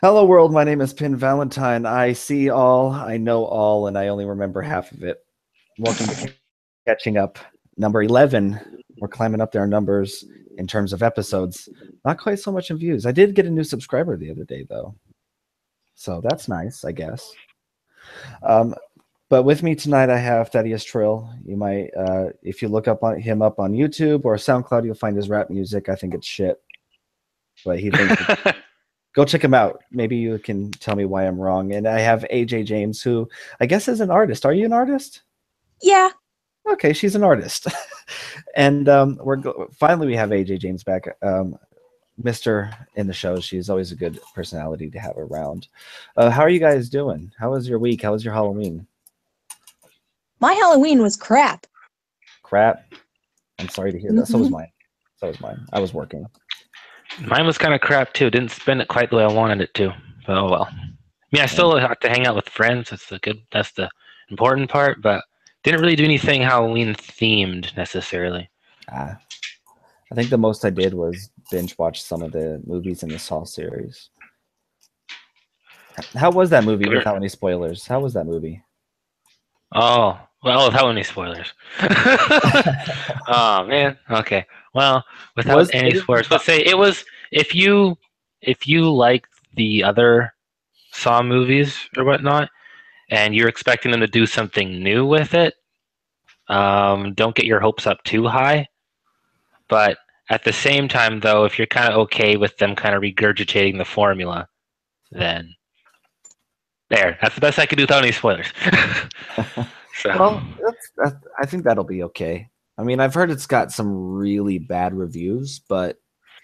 Hello, world. My name is Pin Valentine. I see all, I know all, and I only remember half of it. Welcome to Catching Up, number 11. We're climbing up there in numbers in terms of episodes. Not quite so much in views. I did get a new subscriber the other day, though. So that's nice, I guess. But with me tonight, I have Thaddeus Trill. You might, if you look him up on YouTube or SoundCloud, you'll find his rap music. I think it's shit. But he thinks go check him out. Maybe you can tell me why I'm wrong. And I have AJ James, who I guess is an artist. Are you an artist? Yeah. Okay, she's an artist. And finally we have AJ James back. Mr. in the show. She's always a good personality to have around. How are you guys doing? How was your week? How was your Halloween? My Halloween was crap. Crap. I'm sorry to hear that. So was mine. I was working. Mine was kind of crap too. Didn't spend it quite the way I wanted it to. But oh well. I mean, I still have to hang out with friends. That's the important part. But didn't really do anything Halloween themed necessarily. I think the most I did was binge watch some of the movies in the Saw series. How was that movie without any spoilers? How was that movie? Oh, well, without any spoilers. Oh man. Okay. Well, without any spoilers, let's say it was if you like the other Saw movies or whatnot, and you're expecting them to do something new with it, don't get your hopes up too high. But at the same time, though, if you're kind of okay with them kind of regurgitating the formula, then that's the best I could do without any spoilers. So. Well, I think that'll be okay. I mean, I've heard it's got some really bad reviews, but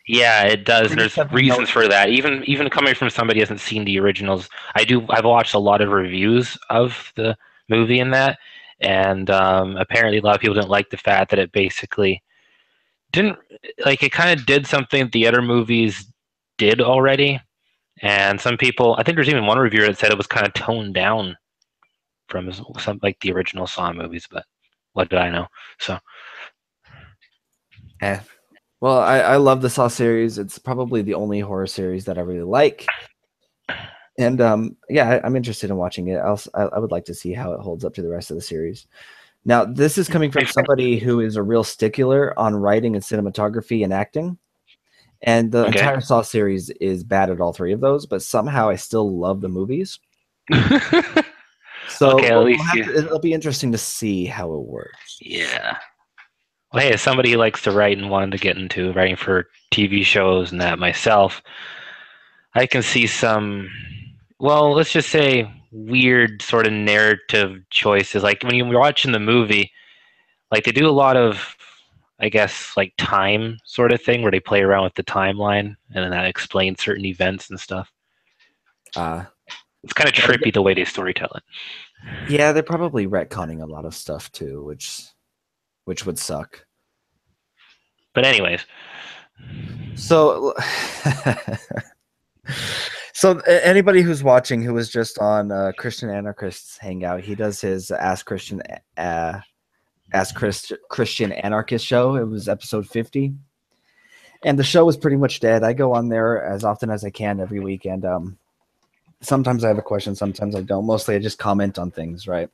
yeah, it does. And there's reasons for that. Even coming from somebody who hasn't seen the originals, I've watched a lot of reviews of the movie in that, and apparently a lot of people didn't like the fact that it basically didn't it kind of did something the other movies did already, and some people, I think there's even one reviewer that said it was kind of toned down from some like the original Saw movies, but what did I know? So, well, I love the Saw series. It's probably the only horror series that I really like, and yeah, I'm interested in watching it. I would like to see how it holds up to the rest of the series. Now, this is coming from somebody who is a real stickler on writing and cinematography and acting. And the entire Saw series is bad at all three of those, but somehow I still love the movies. So it'll be interesting to see how it works. Yeah. Well, hey, as somebody who likes to write and wanted to get into writing for TV shows and that myself, I can see some, well, let's just say weird sort of narrative choices. Like when you're watching the movie, like they do a lot of, I guess, like time sort of thing where they play around with the timeline and then that explains certain events and stuff. It's kind of trippy the way they storytell it. Yeah, they're probably retconning a lot of stuff too, which would suck. But anyways. So So anybody who's watching who was just on Christian Anarchist's Hangout, he does his Ask Christian Anarchist show. It was episode 50. And the show was pretty much dead. I go on there as often as I can every week, and sometimes I have a question, sometimes I don't. Mostly I just comment on things, right?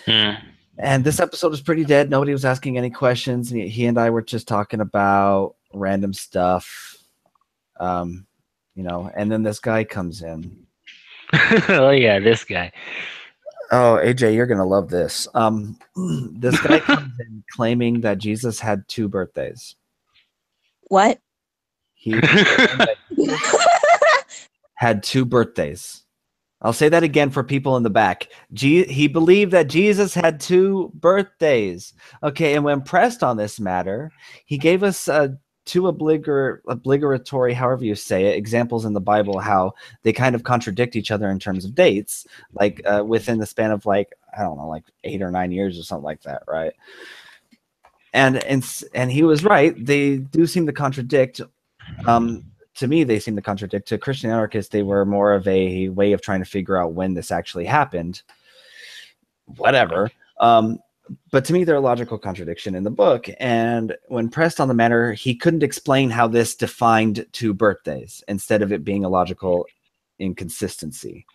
And this episode was pretty dead. Nobody was asking any questions. He and I were just talking about random stuff. You know, and then this guy comes in. Oh yeah, this guy. Oh, AJ, you're gonna love this. This guy comes in claiming that Jesus had 2 birthdays. What? He had 2 birthdays. I'll say that again for people in the back. He believed that Jesus had 2 birthdays. Okay, and when pressed on this matter, he gave us 2 obligatory, however you say it, examples in the Bible how they kind of contradict each other in terms of dates, like within the span of like, I don't know, like 8 or 9 years or something like that, right? And he was right. They do seem to contradict. To me, they seem to contradict. To Christian Anarchists, they were more of a way of trying to figure out when this actually happened. Whatever. But to me, they're a logical contradiction in the book. And when pressed on the matter, he couldn't explain how this defined 2 birthdays instead of it being a logical inconsistency.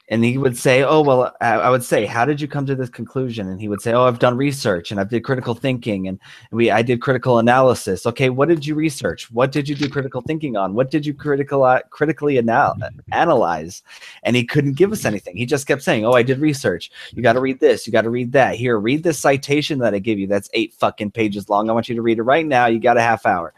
And he would say, oh, well, I would say, how did you come to this conclusion? And he would say, oh, I've done research and I've did critical thinking and I did critical analysis. Okay, what did you research? What did you do critical thinking on? What did you critically analyze? And he couldn't give us anything. He just kept saying, oh, I did research. You got to read this. You got to read that. Here, read this citation that I give you. That's 8 fucking pages long. I want you to read it right now. You got a half hour.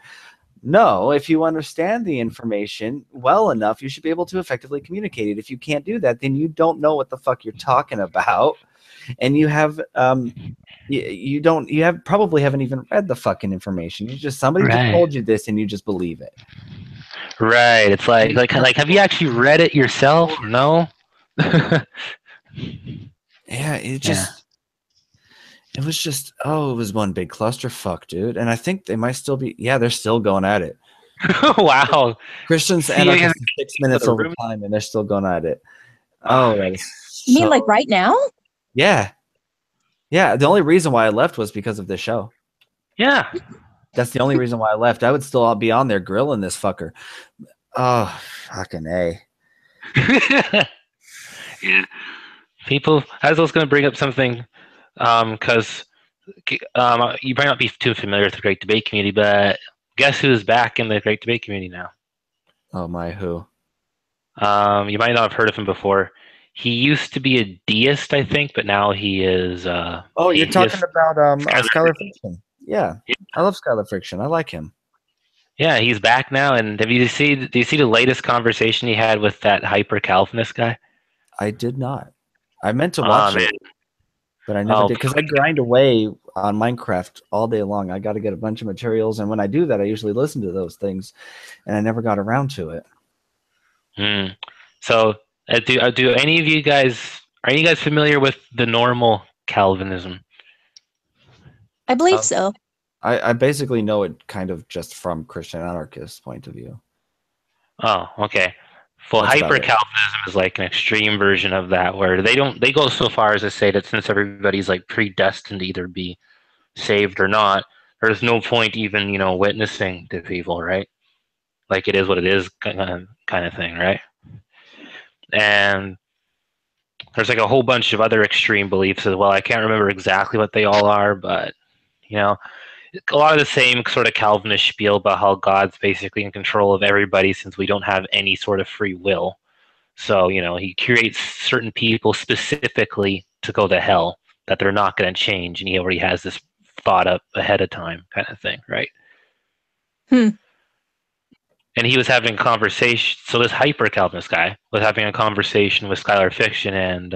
No, if you understand the information well enough, you should be able to effectively communicate it. If you can't do that, then you don't know what the fuck you're talking about, and you have probably haven't even read the fucking information. You just somebody just told you this, and you just believe it. Right. It's like have you actually read it yourself? No. Yeah, it just. It was just, it was one big clusterfuck, dude. And I think they might still be, they're still going at it. Wow. Christian's Anarchist 6 minutes over time, and they're still going at it. Oh, that is You mean like right now? Yeah. Yeah, the only reason why I left was because of this show. Yeah. That's the only reason why I left. I would still be on there grilling this fucker. Oh, fucking A. Yeah. People, I was going to bring up something because you might not be too familiar with the Great Debate community, but guess who's back in the Great Debate community now? Oh my, who? You might not have heard of him before. He used to be a deist, I think, but now he is. You're talking about Skylar Friction. Yeah, I love Skylar Friction. I like him. Yeah, he's back now. And do you see the latest conversation he had with that hyper Calvinist guy? I did not. I meant to watch it. But I never did, because I grind away on Minecraft all day long. I got to get a bunch of materials, and when I do that, I usually listen to those things, and I never got around to it. So, do any of you guys, are you guys familiar with the normal Calvinism? I believe so. I basically know it kind of just from Christian Anarchist's point of view. Oh, okay. Well, hyper Calvinism is like an extreme version of that, where they go so far as to say that since everybody's like predestined to either be saved or not, there's no point even witnessing to people, right? Like it is what it is, kind of thing, right? And there's like a whole bunch of other extreme beliefs as well. I can't remember exactly what they all are, but a lot of the same sort of Calvinist spiel about how God's basically in control of everybody since we don't have any sort of free will. So, he creates certain people specifically to go to hell that they're not going to change, and he already has this thought up ahead of time kind of thing, right? And he was having a conversation, so this hyper-Calvinist guy was having a conversation with Skylar Fiction, and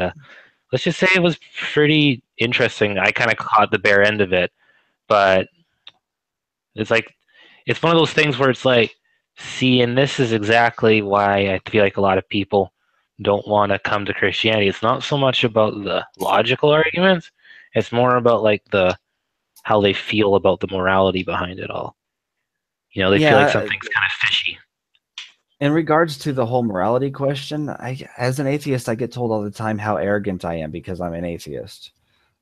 let's just say it was pretty interesting. I kind of caught the bare end of it, but it's one of those things where it's like, see, and this is exactly why I feel like a lot of people don't want to come to Christianity. It's not so much about the logical arguments. It's more about like how they feel about the morality behind it all. They feel like something's kind of fishy. In regards to the whole morality question, as an atheist, I get told all the time how arrogant I am because I'm an atheist.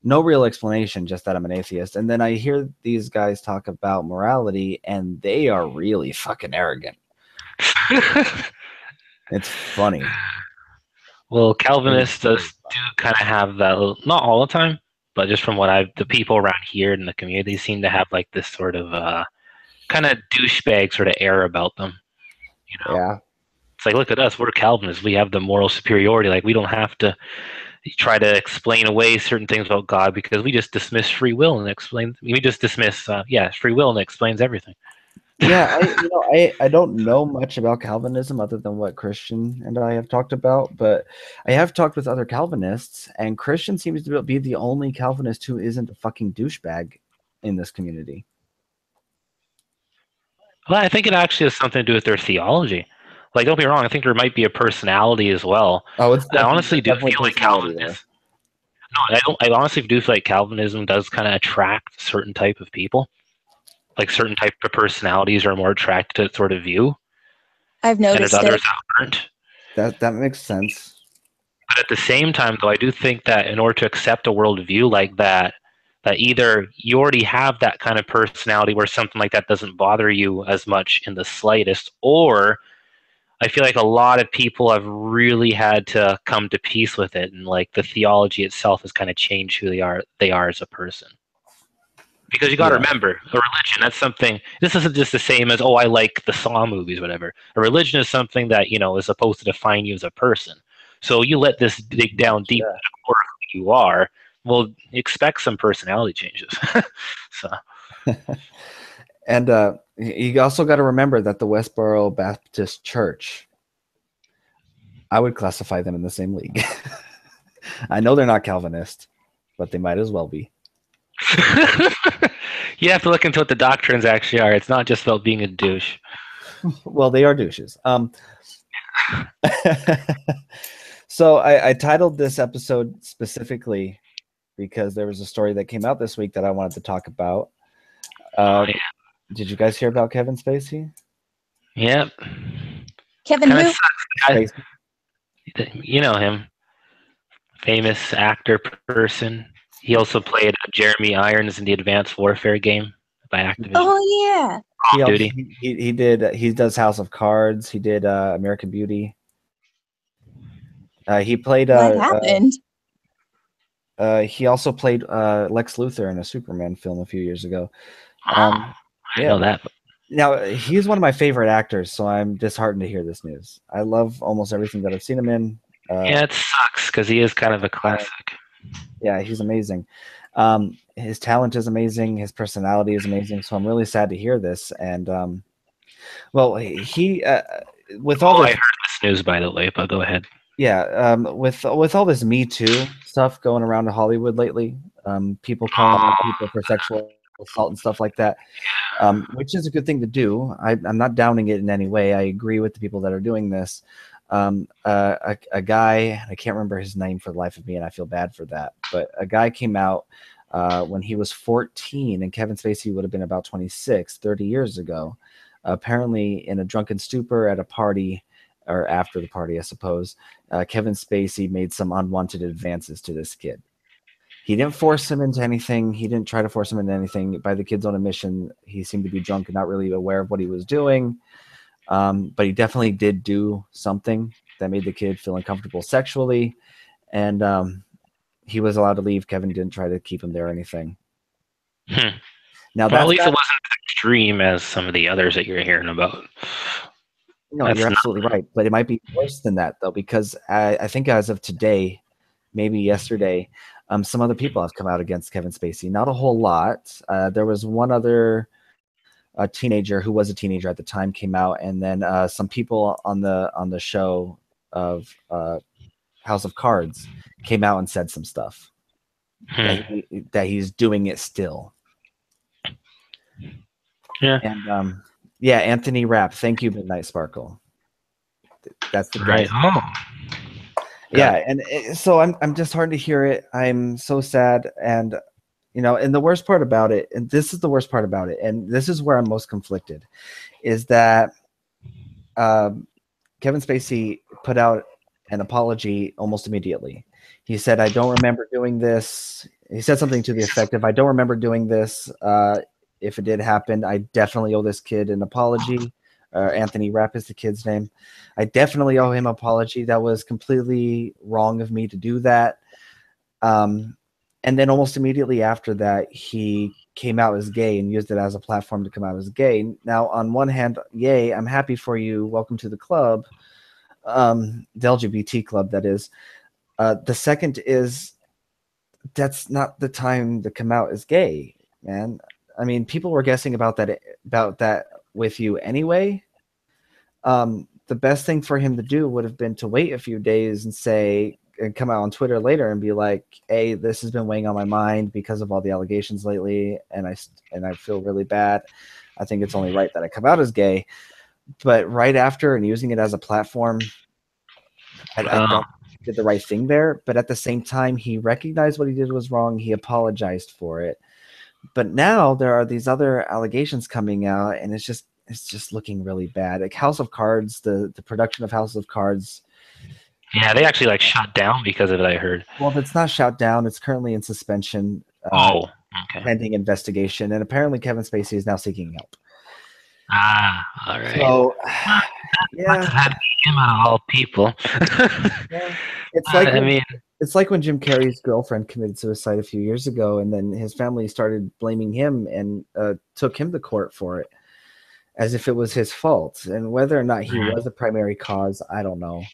No real explanation, just that I'm an atheist. And then I hear these guys talk about morality, and they are really fucking arrogant. It's funny. Well, Calvinists do kind of have that, not all the time, but just from the people around here in the community seem to have like this sort of kind of douchebag sort of air about them. Yeah. It's like, look at us, we're Calvinists. We have the moral superiority. Like, we don't have to try to explain away certain things about God because we just dismiss free will and free will and it explains everything. Yeah, I don't know much about Calvinism other than what Christian and I have talked about, but I have talked with other Calvinists, and Christian seems to be the only Calvinist who isn't a fucking douchebag in this community. Well, I think it actually has something to do with their theology. Like, don't be wrong, I think there might be a personality as well. Oh, I honestly do feel like Calvinism. No, I honestly do feel like Calvinism does kind of attract a certain type of people. Like certain type of personalities are more attracted to that sort of view. I've noticed and there's others that aren't. That makes sense. But at the same time, though, I do think that in order to accept a worldview like that, that either you already have that kind of personality where something like that doesn't bother you as much in the slightest, or I feel like a lot of people have really had to come to peace with it, and like the theology itself has kind of changed who they are as a person. Because you got to remember, a religion, that's something, this isn't just the same as, oh, I like the Saw movies, whatever. A religion is something that, you know, is supposed to define you as a person. So you let this dig down deep into the core of who you are, well, expect some personality changes. So. And you also got to remember that the Westboro Baptist Church, I would classify them in the same league. I know they're not Calvinist, but they might as well be. You have to look into what the doctrines actually are. It's not just about being a douche. Well, they are douches. So I titled this episode specifically because there was a story that came out this week that I wanted to talk about. Did you guys hear about Kevin Spacey? Yep. Kevin who? Spacey. You know him. Famous actor person. He also played Jeremy Irons in the Advanced Warfare game by Activision. Oh yeah. He does House of Cards. He did American Beauty. He played. What happened? He also played Lex Luthor in a Superman film a few years ago. I know that. Now, he's one of my favorite actors, so I'm disheartened to hear this news. I love almost everything that I've seen him in. Yeah, it sucks because he is kind of a classic. Yeah, he's amazing. His talent is amazing. His personality is amazing. So I'm really sad to hear this. And well, he with all this, I heard this news, by the way, but go ahead. Yeah, with all this Me Too stuff going around to Hollywood lately, people calling out people for sexual assault and stuff like that, which is a good thing to do. I'm not downing it in any way. I agree with the people that are doing this. A guy, I can't remember his name for the life of me, and I feel bad for that, but a guy came out when he was 14, and Kevin Spacey would have been about 26, 30 years ago, apparently in a drunken stupor at a party, or after the party, I suppose. Kevin Spacey made some unwanted advances to this kid. He didn't force him into anything. He didn't try to force him into anything. By the kid's own admission, he seemed to be drunk and not really aware of what he was doing. But he definitely did do something that made the kid feel uncomfortable sexually. And he was allowed to leave. Kevin didn't try to keep him there or anything. Now, well, at least it wasn't as extreme as some of the others that you're hearing about. No, you're absolutely right. But it might be worse than that, though, because I think as of today, maybe yesterday, some other people have come out against Kevin Spacey. Not a whole lot. There was one other teenager who was a teenager at the time came out, and then some people on the show of House of Cards came out and said some stuff that he's doing it still. Yeah. And yeah, Anthony Rapp. Thank you, Midnight Sparkle. That's the guy. Right. Oh. Yeah, and so I'm just hard to hear it. I'm so sad, and and the worst part about it, and this is the worst part about it, and this is where I'm most conflicted, is that Kevin Spacey put out an apology almost immediately. He said, "I don't remember doing this." He said something to the effect of, "I don't remember doing this. If it did happen, I definitely owe this kid an apology." Anthony Rapp is the kid's name. I definitely owe him an apology. That was completely wrong of me to do that. And then almost immediately after that, he came out as gay and used it as a platform to come out as gay. Now, on one hand, yay, I'm happy for you. Welcome to the club. The LGBT club, that is. The second is, that's not the time to come out as gay, man. I mean, people were guessing about that with you anyway. The best thing for him to do would have been to wait a few days and come out on Twitter later and be like, "Hey, this has been weighing on my mind because of all the allegations lately, and I feel really bad. I think it's only right that I come out as gay." But right after and using it as a platform, I don't think he did the right thing there. But at the same time, he recognized what he did was wrong. He apologized for it. But now there are these other allegations coming out, and it's just looking really bad. Like House of Cards, the production of House of Cards. Yeah, they actually shut down because of it, I heard. Well, if it's not shut down, it's currently in suspension. pending investigation, and apparently Kevin Spacey is now seeking help. All right. So, yeah, him out of all people. Yeah. It's like when Jim Carrey's girlfriend committed suicide a few years ago, and then his family started blaming him and took him to court for it, as if it was his fault. And whether or not he was the primary cause, I don't know.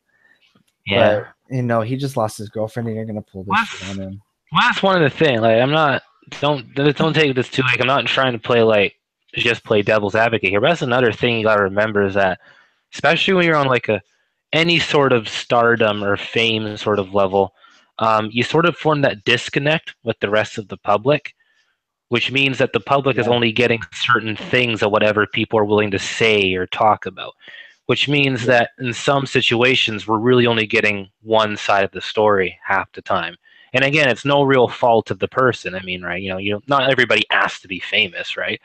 Yeah. But he just lost his girlfriend, and you're gonna pull this shit on him. Well, that's one of the things. Like, I'm not. Don't take this too. Like, I'm not trying to play devil's advocate here. But that's another thing you gotta remember is that, especially when you're on like any sort of stardom or fame sort of level, you sort of form that disconnect with the rest of the public, which means that the public is only getting certain things of whatever people are willing to say or talk about, which means that in some situations we're really only getting one side of the story half the time. And again, it's no real fault of the person. I mean, right? Not everybody asks to be famous, right?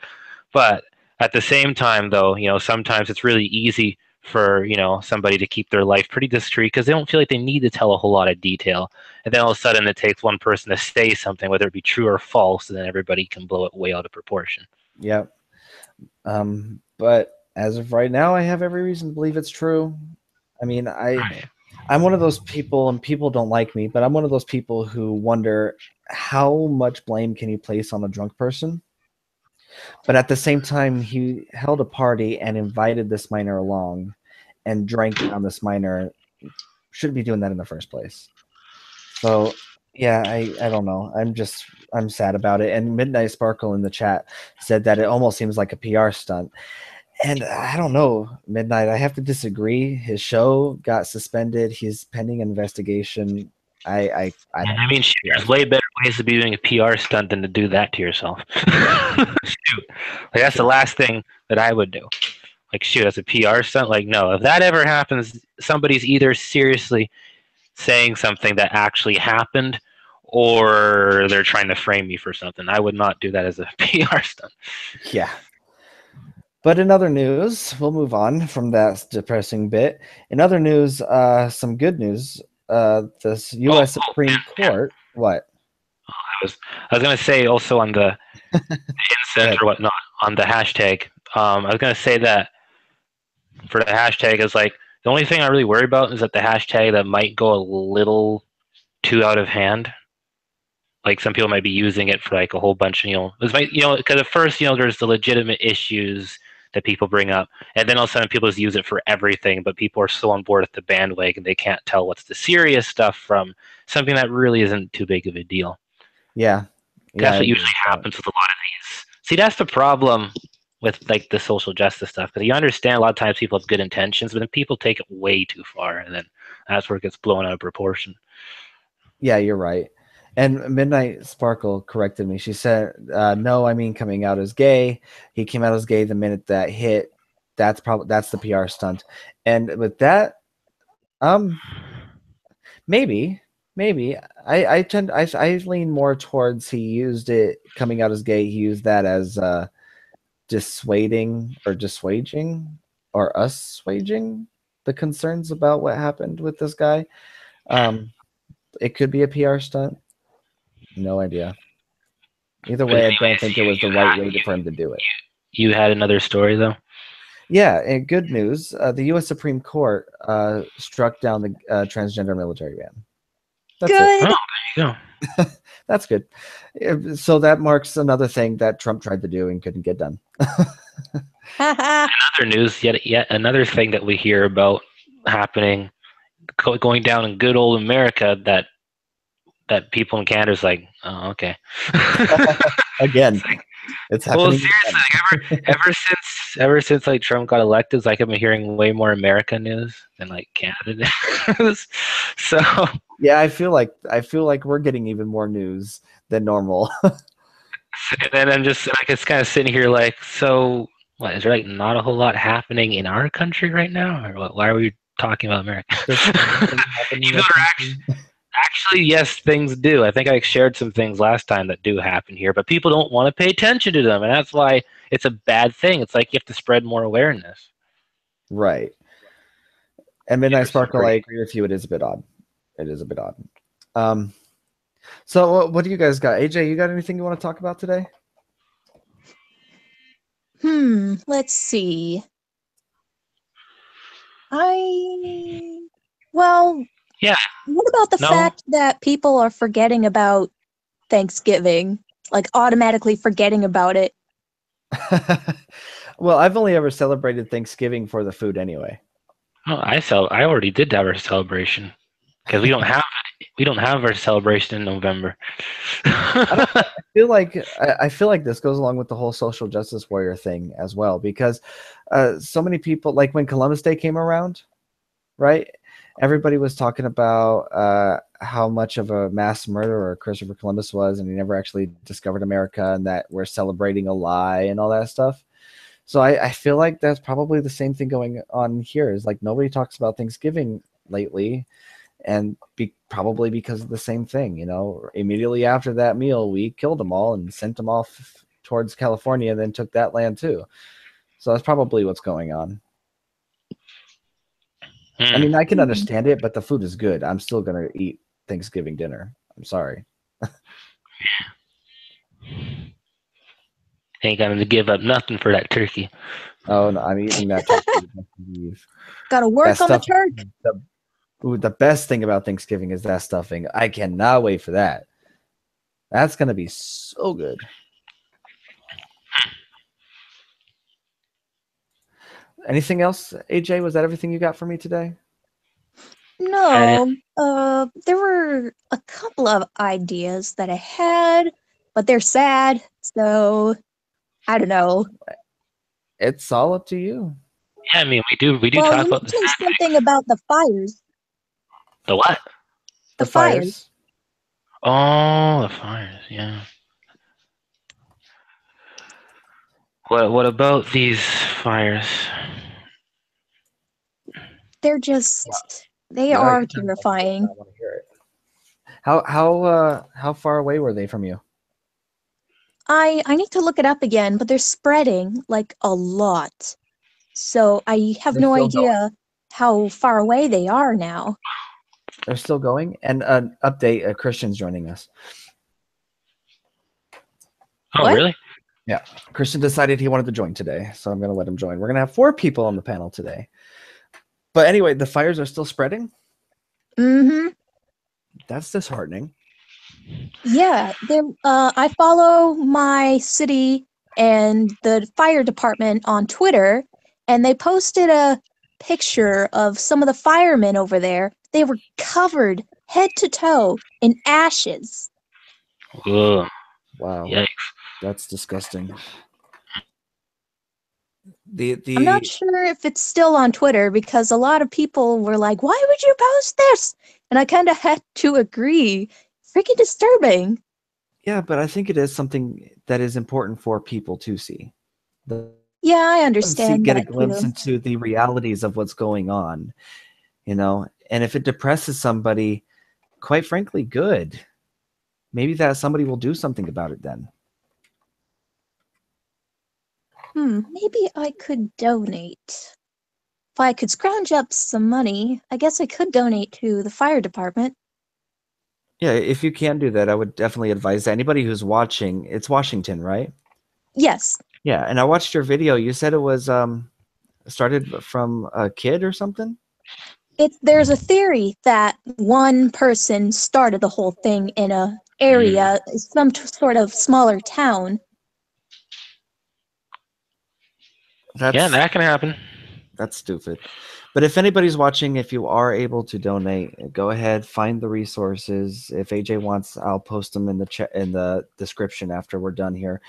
But at the same time, though, sometimes it's really easy for somebody to keep their life pretty discreet because they don't feel like they need to tell a whole lot of detail, and then all of a sudden it takes one person to say something, whether it be true or false, and then everybody can blow it way out of proportion. Yep. But as of right now, I have every reason to believe it's true. I mean, I'm one of those people, and people don't like me, but I'm one of those people who wonder how much blame can you place on a drunk person. But at the same time, he held a party and invited this minor along and drank on this minor. Shouldn't be doing that in the first place. So, yeah, I don't know. I'm sad about it. And Midnight Sparkle in the chat said that it almost seems like a PR stunt. And I don't know, Midnight, I have to disagree. His show got suspended. He's pending investigation. I mean, there's way better ways to be doing a PR stunt than to do that to yourself. Shoot. Like, that's the last thing that I would do. Like, shoot, as a PR stunt, like, no. If that ever happens, somebody's either seriously saying something that actually happened, or they're trying to frame me for something. I would not do that as a PR stunt. Yeah. But in other news, we'll move on from that depressing bit. In other news, some good news. This U.S. Supreme Court. What? I was going to say also on the incense or whatnot on the hashtag. I was going to say that for the hashtag is like the only thing I really worry about is that the hashtag that might go a little too out of hand. Like some people might be using it for like a whole bunch of because at first there's the legitimate issues that people bring up, and then all of a sudden people just use it for everything, but people are so on board with the bandwagon they can't tell what's the serious stuff from something that really isn't too big of a deal. Yeah. That's what usually happens with a lot of these. See, that's the problem with like the social justice stuff, because you understand a lot of times people have good intentions, but then people take it way too far, and then that's where it gets blown out of proportion. Yeah, you're right. And Midnight Sparkle corrected me. She said, no, I mean coming out as gay. He came out as gay the minute that hit. That's the PR stunt. And with that, maybe. I lean more towards he used it coming out as gay. He used that as dissuading or dissuading or assuaging the concerns about what happened with this guy. It could be a PR stunt. No idea. Either way, I don't think it was the right way for him to do it. You had another story, though? Yeah, and good news. The U.S. Supreme Court struck down the transgender military ban. That's good. It. Oh, there you go. That's good. So that marks another thing that Trump tried to do and couldn't get done. Another news, yet another thing that we hear about happening, going down in good old America, that people in Canada is like, oh, okay. Again, it's happening. Well, seriously, ever since like Trump got elected, like I've been hearing way more American news than like Canada news. So yeah, I feel like we're getting even more news than normal. And then I'm just like, it's kind of sitting here like, so what is there like not a whole lot happening in our country right now, or what? Why are we talking about America? Actually, yes, things do. I think I shared some things last time that do happen here, but people don't want to pay attention to them, and that's why it's a bad thing. It's like you have to spread more awareness. Right. And Midnight Sparkle, I agree with you. It is a bit odd. It is a bit odd. So what do you guys got? AJ, you got anything you want to talk about today? Let's see. Well, Yeah. what about the fact that people are forgetting about Thanksgiving? Like automatically forgetting about it. Well, I've only ever celebrated Thanksgiving for the food anyway. Oh, I already did have our celebration because we don't have our celebration in November. I feel like this goes along with the whole social justice warrior thing as well, because so many people, like when Columbus Day came around, right? Everybody was talking about how much of a mass murderer Christopher Columbus was, and he never actually discovered America, and that we're celebrating a lie and all that stuff. So I feel like that's probably the same thing going on here. Is like nobody talks about Thanksgiving lately, and probably because of the same thing. You know, immediately after that meal, we killed them all and sent them off towards California, and then took that land too. So that's probably what's going on. I mean, I can understand it, but the food is good. I'm still gonna eat Thanksgiving dinner. I'm sorry. Ain't gonna give up nothing for that turkey. Oh no, I'm eating that turkey. Gotta work on the turkey. The best thing about Thanksgiving is that stuffing. I cannot wait for that. That's gonna be so good. Anything else, AJ? Was that everything you got for me today? No, there were a couple of ideas that I had, but they're sad, so I don't know. It's all up to you. Yeah, I mean, we do Well, talk you about mentioned something about the fires. The what? The fires. Oh, the fires. Yeah. What about these fires? They're just they are terrifying. I want to hear it. How far away were they from you? I need to look it up again, but they're spreading like a lot. So I have no idea how far away they are now. They're still going. And an update: Christian's joining us. Oh, what? Really? Yeah. Christian decided he wanted to join today, so I'm going to let him join. We're going to have 4 people on the panel today. But anyway, the fires are still spreading? Mm-hmm. That's disheartening. Yeah. I follow my city and the fire department on Twitter, and they posted a picture of some of the firemen over there. They were covered head to toe in ashes. Ugh. Wow. Yikes. That's disgusting. I'm not sure if it's still on Twitter because a lot of people were like, why would you post this? And I kind of had to agree. Freaking disturbing. Yeah, but I think it is something that is important for people to see. Yeah, I understand. Get a glimpse into the realities of what's going on, you know. And if it depresses somebody, quite frankly, good. Maybe that somebody will do something about it then. Maybe I could donate. If I could scrounge up some money, I guess I could donate to the fire department. Yeah, if you can do that, I would definitely advise that. Anybody who's watching, it's Washington, right? Yes. Yeah, and I watched your video. You said it was started from a kid or something? There's a theory that one person started the whole thing in a area, some sort of smaller town. Yeah, that can happen. That's stupid. But if anybody's watching, if you are able to donate, go ahead, find the resources. If AJ wants, I'll post them in the description after we're done here.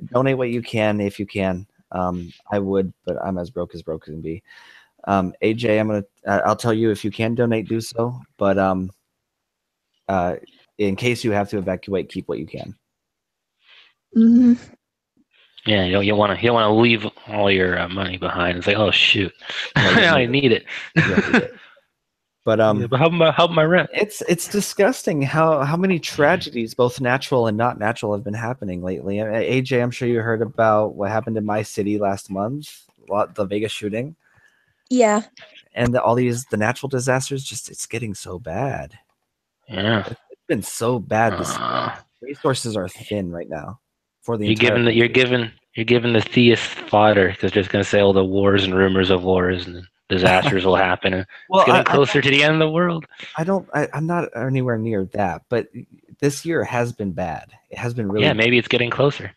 Donate what you can if you can. I would, but I'm as broke can be. AJ, I'll tell you if you can donate, do so. But in case you have to evacuate, keep what you can. Mm-hmm. Yeah, you don't want to leave all your money behind and say, "Oh shoot, I need it." But but how about my rent? It's disgusting how many tragedies, both natural and not natural, have been happening lately. AJ, I'm sure you heard about what happened in my city last month, the Vegas shooting. Yeah. And the natural disasters, it's getting so bad. Yeah. It's been so bad this year. Resources are thin right now for the entire country. You're giving the theists fodder because they're just going to say all the wars and rumors of wars and disasters will happen. And it's getting closer to the end of the world. I'm not anywhere near that, but this year has been bad. It has been really. Yeah, maybe it's getting closer.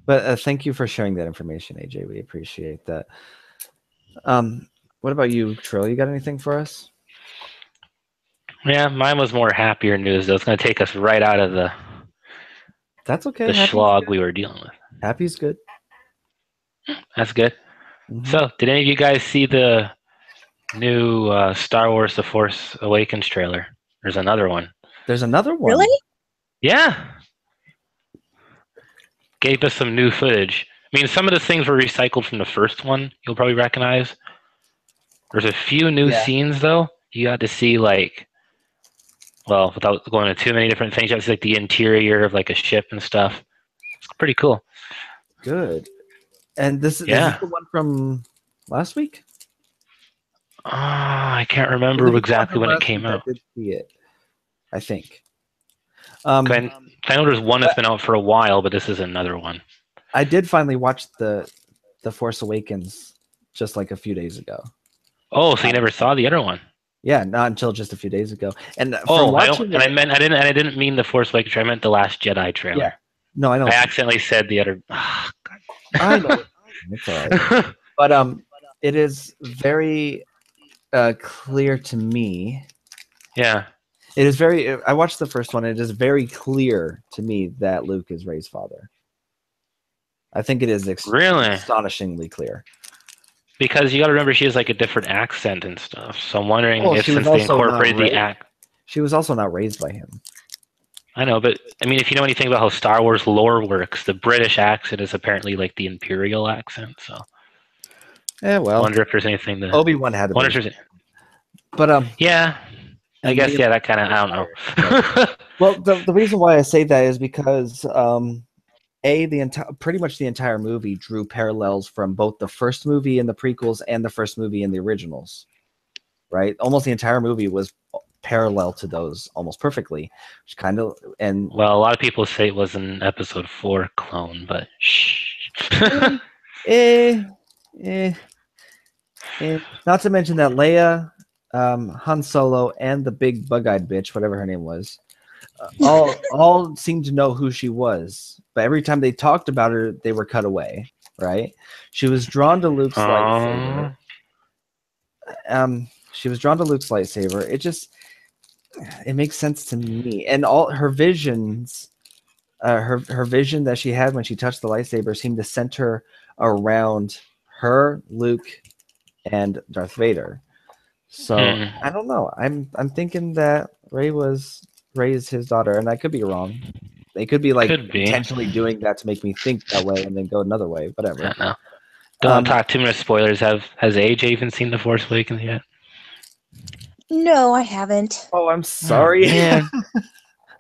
But thank you for sharing that information, AJ. We appreciate that. What about you, Trill? You got anything for us? Yeah, mine was more happier news, though. It's going to take us right out of the. That's okay. The slog we were dealing with. Happy's good. That's good. Mm-hmm. So, did any of you guys see the new Star Wars: The Force Awakens trailer? There's another one. There's another one. Really? Yeah. Gave us some new footage. I mean, some of the things were recycled from the first one. You'll probably recognize. There's a few new scenes, though. You got to see, like, well, without going into too many different things, you got to see, like, the interior of, like, a ship and stuff. It's pretty cool. Good. And this is the one from last week? I can't remember exactly when it came out. I did see it, I think. I know there's one that's been out for a while, but this is another one. I did finally watch the Force Awakens just like a few days ago. Oh, so you never saw the other one? Yeah, not until just a few days ago. And I didn't mean the Force Awakens. I meant the Last Jedi trailer. Yeah. No, I know. I accidentally said the other. Oh, God. I know. It's all right. But it is very clear to me. Yeah. It is very. I watched the first one. And it is very clear to me that Luke is Rey's father. I think it is really astonishingly clear. Because you got to remember, she has like a different accent and stuff. So I'm wondering if since they incorporated the act, she was also not raised by him. I know, but I mean, if you know anything about how Star Wars lore works, the British accent is apparently like the Imperial accent. So, yeah, well, I wonder if there's anything that Obi-Wan had to be. But yeah, I guess that kind of I don't know. Well, the reason why I say that is because pretty much the entire movie drew parallels from both the first movie in the prequels and the first movie in the originals. Right, almost the entire movie was parallel to those almost perfectly, which kind of well, a lot of people say it was an Episode 4 clone, but shh. Not to mention that Leia, Han Solo, and the big bug-eyed bitch, whatever her name was, all seemed to know who she was, but every time they talked about her, they were cut away. Right? She was drawn to Luke's lightsaber. She was drawn to Luke's lightsaber. It makes sense to me, and all her visions, her vision that she had when she touched the lightsaber seemed to center around her, Luke, and Darth Vader. So I don't know. I'm thinking that Rey is his daughter, and I could be wrong. They could be intentionally doing that to make me think that way, and then go another way. Whatever. I don't know. Don't talk too many spoilers. Has AJ even seen The Force Awakens yet? No, I haven't. Oh, I'm sorry. Yeah.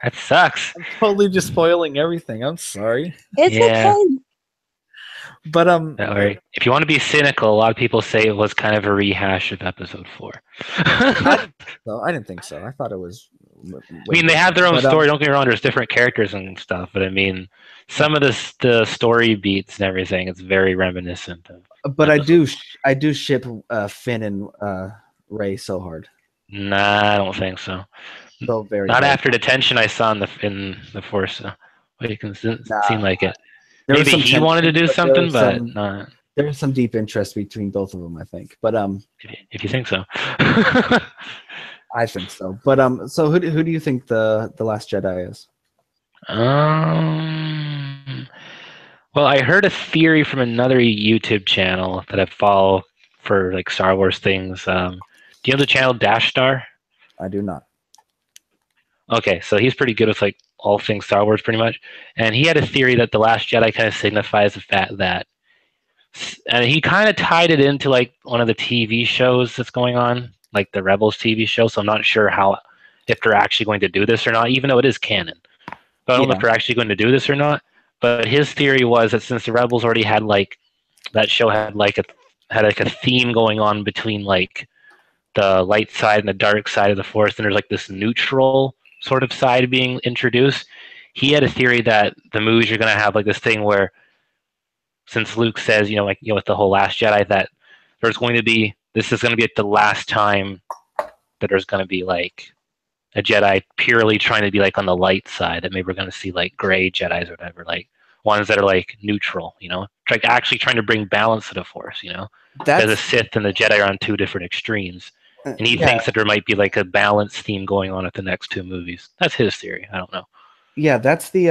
That sucks. I'm totally just spoiling everything. I'm sorry. It's okay. But don't worry. If you want to be cynical, a lot of people say it was kind of a rehash of Episode 4. I didn't think so. I thought it was. I mean, they have their own story. Don't get me wrong. There's different characters and stuff, but I mean, some of the story beats and everything. It's very reminiscent of. But I do ship Finn and Rey so hard. Nah, I don't think so. So very not hard. after the tension I saw in the Force Awakens. Didn't seem like it. There Maybe he wanted to do something, but not. There's some deep interest between both of them, I think. But if you think so. I think so. But so who do you think the Last Jedi is? Well, I heard a theory from another YouTube channel that I follow for like Star Wars things. Do you know the channel Dash Star? I do not. Okay, so he's pretty good with like all things Star Wars, pretty much. And he had a theory that the Last Jedi kind of signifies the fact that, and he kind of tied it into like one of the TV shows that's going on, like the Rebels TV show. So I'm not sure if they're actually going to do this or not, even though it is canon. But I don't know if they're actually going to do this or not. But his theory was that since the Rebels already had like that show had like a theme going on between like the light side and the dark side of the Force, and there's like this neutral sort of side being introduced. He had a theory that the movies are going to have like this thing where, since Luke says, with the whole Last Jedi, that this is going to be like the last time that there's going to be like a Jedi purely trying to be like on the light side, that maybe we're going to see like gray Jedis or whatever, like ones that are like neutral, like actually trying to bring balance to the Force, because the Sith and the Jedi are on two different extremes. And he thinks that there might be like a balance theme going on at the next two movies. That's his theory. I don't know. Yeah, that's the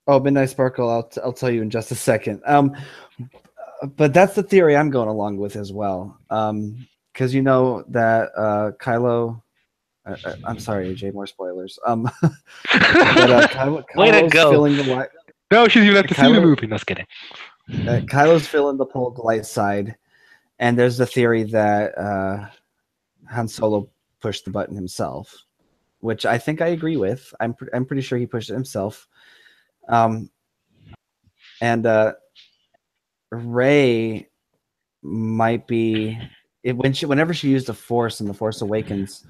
Oh, Midnight Sparkle, I'll tell you in just a second. But that's the theory I'm going along with as well. Because you know that Kylo. I'm sorry, AJ. More spoilers. But Way to go! Filling the light. No, she's even have to see the movie. No, just kidding. Kylo's filling the light side, and there's the theory that Han Solo pushed the button himself, which I think I agree with. I'm pretty sure he pushed it himself. And Rey might be whenever she used the Force in The Force Awakens,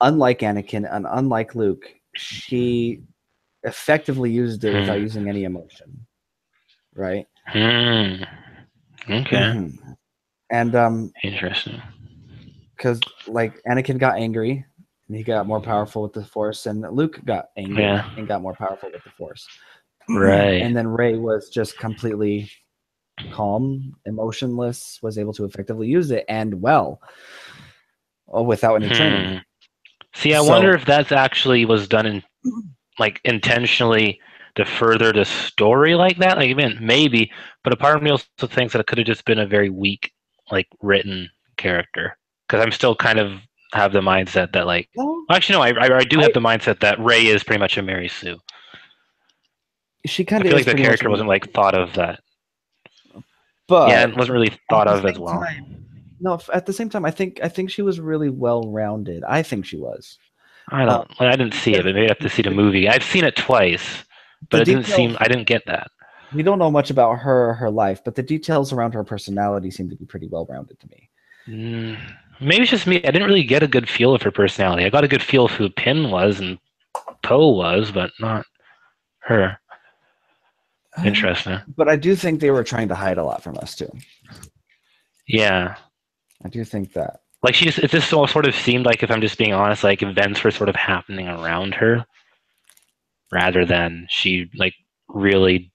unlike Anakin and unlike Luke, she effectively used it without using any emotion, right? Okay. Mm-hmm. And interesting, because like Anakin got angry and he got more powerful with the Force, and Luke got angry and got more powerful with the Force. Right. And then Rey was just completely calm, emotionless, was able to effectively use it and without any training. See, I wonder if that's actually was done intentionally to further the story like that. Like, maybe, but a part of me also thinks that it could have just been a very weak, written character. Because I'm still kind of have the mindset that I do have the mindset that Rey is pretty much a Mary Sue. She kind of feel like the character wasn't thought of that, but it wasn't really thought of as well. No, at the same time, I think she was really well-rounded. I think she was. I didn't see it, but maybe I have to see the movie. I've seen it twice, but I didn't get that. We don't know much about her life, but the details around her personality seem to be pretty well-rounded to me. Maybe it's just me. I didn't really get a good feel of her personality. I got a good feel of who Pin was and Poe was, but not her. Interesting. But I do think they were trying to hide a lot from us too. Yeah. I do think that. It just sort of seemed like, if I'm just being honest, like events were sort of happening around her rather than she really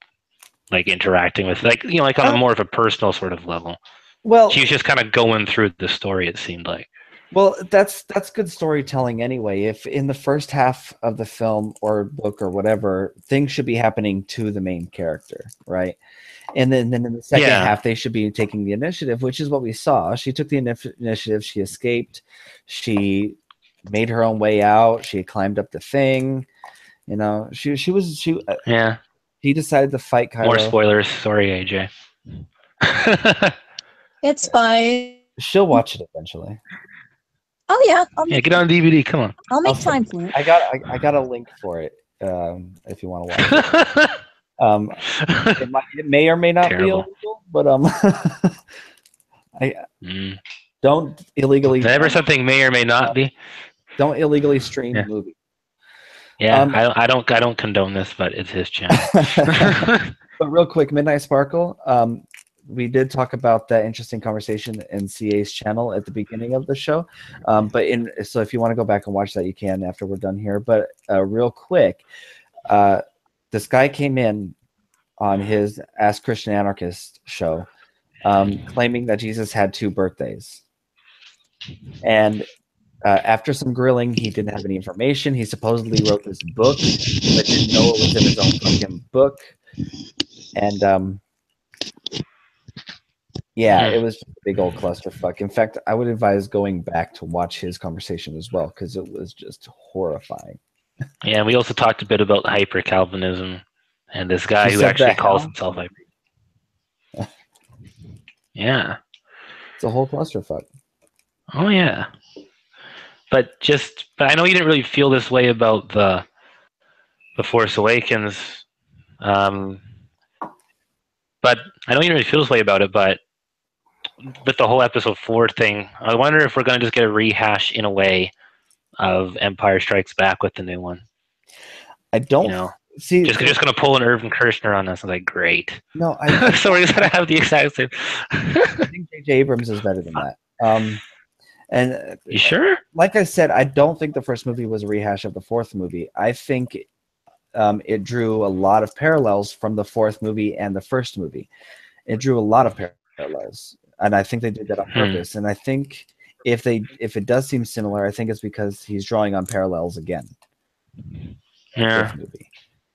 interacting with on a more of a personal sort of level. Well, she was just kind of going through the story, it seemed like. Well, that's good storytelling anyway. If in the first half of the film or book or whatever, things should be happening to the main character, right? And then in the second half, they should be taking the initiative, which is what we saw. She took the initiative. She escaped. She made her own way out. She climbed up the thing. She He decided to fight Kylo. More spoilers. Sorry, AJ. It's fine. She'll watch it eventually. Oh yeah. Get on DVD. Come on. I'll make time for it. I got a link for it. If you want to watch it. It may or may not be illegal, but don't illegally. Never something may or may not be. Don't illegally stream the movie. Yeah, I don't condone this, but it's his channel. But real quick, Midnight Sparkle. We did talk about that interesting conversation in CA's channel at the beginning of the show. So if you want to go back and watch that, you can after we're done here. But real quick, this guy came in on his Ask Christian Anarchist show claiming that Jesus had 2 birthdays. And after some grilling, he didn't have any information. He supposedly wrote this book, but didn't know it was in his own fucking book. And it was just a big old clusterfuck. In fact, I would advise going back to watch his conversation as well, because it was just horrifying. Yeah, we also talked a bit about hyper-Calvinism and this guy who actually calls himself hyper. Yeah. It's a whole clusterfuck. Oh, yeah. But I know you didn't really feel this way about the Force Awakens. But I know you didn't really feel this way about it, but with the whole episode 4 thing, I wonder if we're going to just get a rehash in a way of Empire Strikes Back with the new one. I don't see. Just going to pull an Irvin Kershner on us. I'm like, great. No, so we're just going to have the exact same. I think J.J. Abrams is better than that. And you sure? Like I said, I don't think the first movie was a rehash of the fourth movie. I think it drew a lot of parallels from the fourth movie and the first movie. It drew a lot of parallels, and I think they did that on purpose. And I think if it does seem similar, I think it's because he's drawing on parallels again. Yeah. Movie.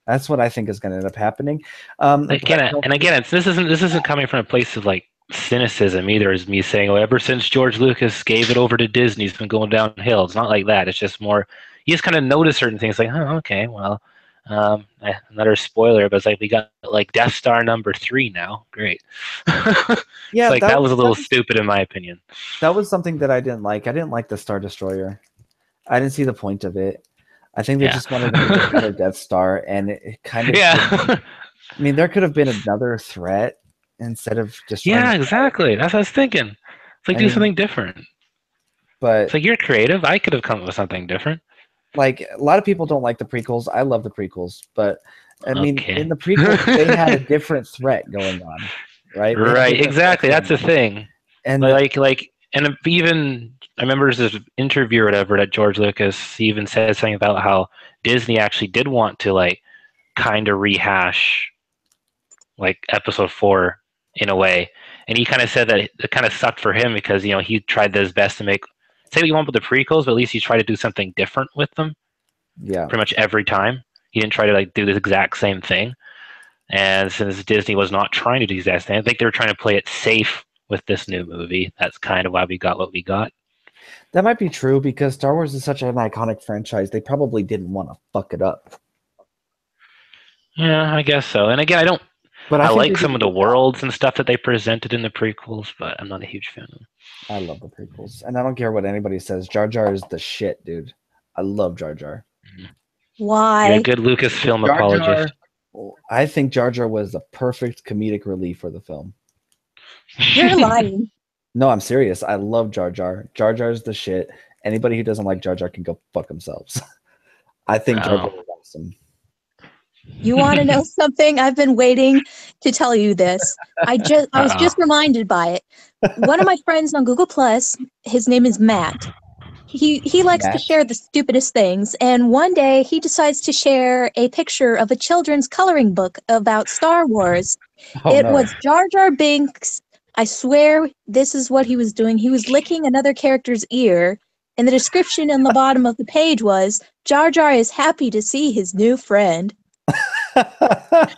That's what I think is going to end up happening. This isn't coming from a place of like cynicism either, as me saying, ever since George Lucas gave it over to Disney, it's been going downhill. It's not like that. It's just more, you just kind of notice certain things like, oh, okay, well, another spoiler, but it's like we got like Death Star number 3 now. Great. Yeah, like that was a little stupid in my opinion. That was something that I didn't like. I didn't like the Star Destroyer. I didn't see the point of it. I think they just wanted to make another Death Star, and it kind of. Yeah. I mean, there could have been another threat instead of just. Yeah, exactly. That's what I was thinking. It's like do something different. But it's like you're creative. I could have come up with something different. Like a lot of people don't like the prequels. I love the prequels, but I mean, in the prequels, they had a different threat going on, right? Right. Exactly. That's the thing. And and even I remember this interview or whatever that George Lucas even said something about how Disney actually did want to like kind of rehash like episode 4 in a way, and he kind of said that it kind of sucked for him because he tried his best to make say what you want with the prequels, but at least he tried to do something different with them. Yeah, pretty much every time he didn't try to like do the exact same thing. And since Disney was not trying to do the exact same, I think they were trying to play it safe with this new movie. That's kind of why we got what we got. That might be true because Star Wars is such an iconic franchise. They probably didn't want to fuck it up. Yeah, I guess so. And again, I like some of the worlds and stuff that they presented in the prequels, but I'm not a huge fan of them. I love the prequels, and I don't care what anybody says. Jar Jar is the shit, dude. I love Jar Jar. Why? You're a good Lucasfilm apologist. I think Jar Jar was the perfect comedic relief for the film. You're lying. No, I'm serious. I love Jar Jar. Jar Jar's the shit. Anybody who doesn't like Jar Jar can go fuck themselves. I think Jar Jar is awesome. You want to know something? I've been waiting to tell you this. I was just reminded by it. One of my friends on Google Plus, his name is Matt. He likes to share the stupidest things, and one day he decides to share a picture of a children's coloring book about Star Wars. It was Jar Jar Binks. I swear this is what he was doing. He was licking another character's ear, and the description on the bottom of the page was, Jar Jar is happy to see his new friend.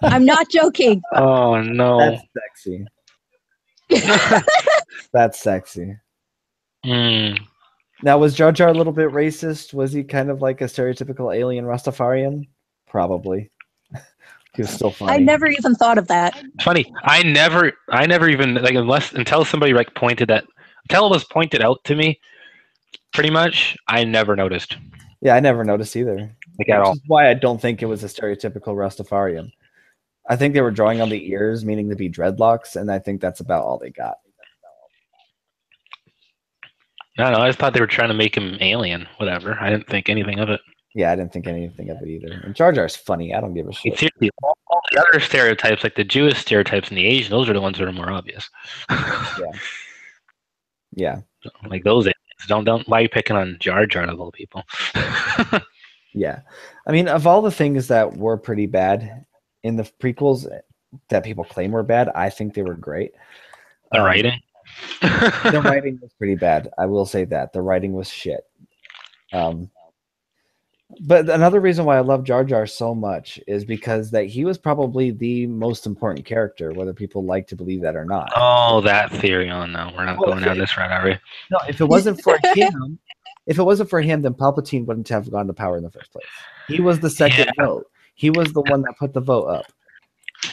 I'm not joking. Oh, no. That's sexy. That's sexy. Now, was Jar Jar a little bit racist? Was he kind of like a stereotypical alien Rastafarian? Probably. He was still funny. I never even thought of that. Funny. I never even like until somebody like until it was pointed out to me, pretty much, I never noticed. Yeah, I never noticed either. Like at all. Which is why I don't think it was a stereotypical Rastafarian. I think they were drawing on the ears, meaning to be dreadlocks, and I think that's about all they got. I don't know. I just thought they were trying to make him alien. Whatever. I didn't think anything of it. Yeah, I didn't think anything of it either. And Jar Jar's funny. I don't give a shit. Seriously, all the other stereotypes, like the Jewish stereotypes and the Asian, those are the ones that are more obvious. Yeah. Like those aliens. Don't. Why are you picking on Jar Jar of all people? Yeah. I mean, of all the things that were pretty bad in the prequels that people claim were bad, I think they were great. The writing? The writing was pretty bad. I will say that. The writing was shit. But another reason why I love Jar Jar so much is because that he was probably the most important character, whether people like to believe that or not. Oh, that theory. Oh, no. We're not going down this route, are we? No, if it wasn't for him, then Palpatine wouldn't have gone to power in the first place. He was the second vote. He was the one that put the vote up.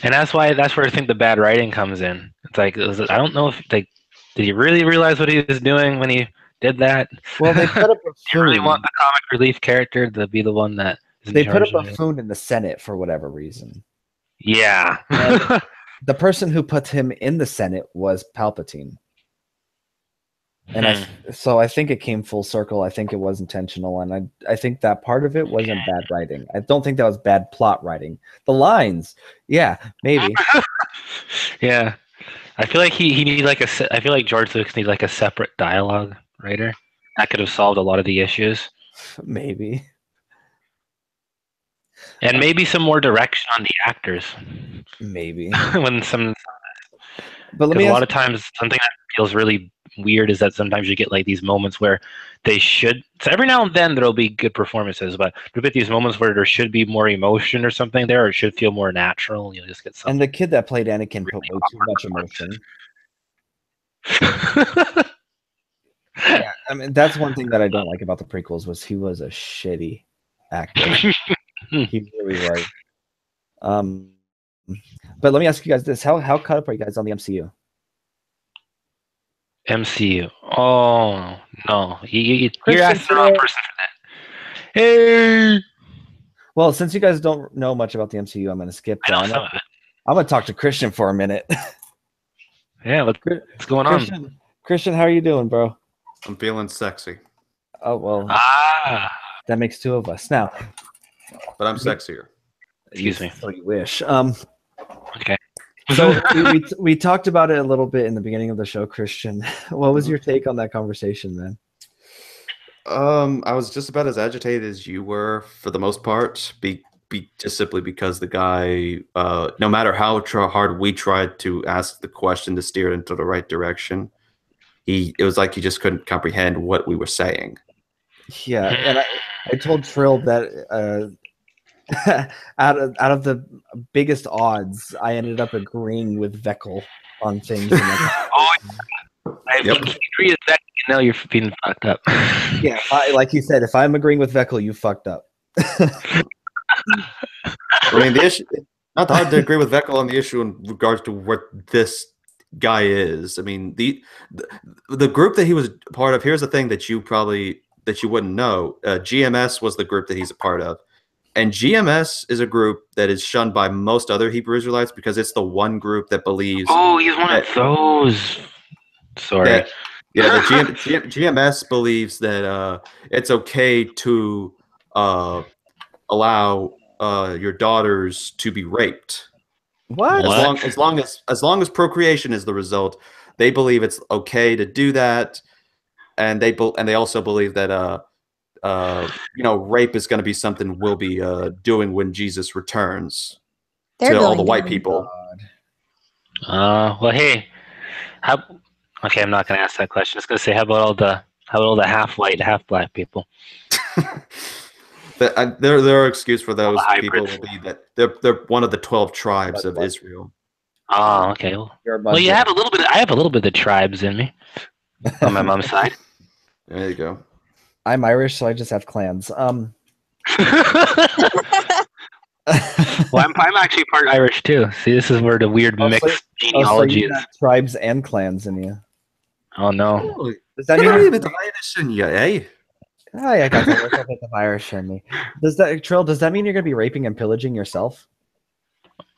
And that's where I think the bad writing comes in. It's like, I don't know if did he really realize what he was doing when he did that? Well, they put up a you really want the comic relief character to be the one that they put up a buffoon in the Senate for whatever reason. Yeah. The person who put him in the Senate was Palpatine. And so I think it came full circle. I think it was intentional, and I think that part of it wasn't bad writing. I don't think that was bad plot writing. The lines, yeah, maybe. Yeah, I feel like he need like I feel like George Lucas needs like a separate dialogue writer that could have solved a lot of the issues. Maybe. And maybe some more direction on the actors. Maybe. When some, but a lot of times something that feels really weird is that sometimes you get like these moments where they should. So every now and then there'll be good performances, but you get these moments where there should be more emotion or something there, or it should feel more natural. You'll just get something. And the kid that played Anakin put way too much emotion. Yeah, I mean that's one thing that I don't like about the prequels was he was a shitty actor. He really was. But let me ask you guys this: how caught up are you guys on the MCU? MCU. Oh no, you're asking the wrong person for that. Hey. Well, since you guys don't know much about the MCU, I'm going to skip that. I'm going to talk to Christian for a minute. Yeah, what's going on? Christian, how are you doing, bro? I'm feeling sexy. Oh well. That makes two of us now. But I'm sexier. Excuse me. So you wish. Okay. So we talked about it a little bit in the beginning of the show, Christian. What was your take on that conversation then? I was just about as agitated as you were for the most part, just simply because the guy, no matter how hard we tried to ask the question to steer it into the right direction, it was like he just couldn't comprehend what we were saying. Yeah, and I told Trill that out of the biggest odds, I ended up agreeing with Veckel on things. I agree with Veckel. Now you're being fucked up. Yeah, like you said, if I'm agreeing with Veckel, you fucked up. I mean, the issue, not hard to agree with Veckel on the issue in regards to what this guy is. I mean, the group that he was part of. Here's the thing that you wouldn't know. GMS was the group that he's a part of, and GMS is a group that is shunned by most other Hebrew Israelites because it's the one group that believes. Oh, he's one of those. Sorry. The GMS believes that it's okay to allow your daughters to be raped. What? As long as procreation is the result, they believe it's okay to do that, and they also believe that rape is going to be something we'll be doing when Jesus returns to all the white people. Well, hey, okay, I'm not going to ask that question. I was going to say, how about all the half white, half black people? Their excuse for those people will be that they're one of the 12 tribes of Israel. Oh, okay. Well, you have a little bit. I have a little bit of tribes in me on my mom's side. There you go. I'm Irish, so I just have clans. Well, I'm actually part Irish too. See, this is where the weird mixed genealogy is. Tribes and clans in you. Oh no! Oh, does that mean a bit of Irish in you, eh? Oh, yeah, I got a little bit of Irish in me. Does that mean you're going to be raping and pillaging yourself?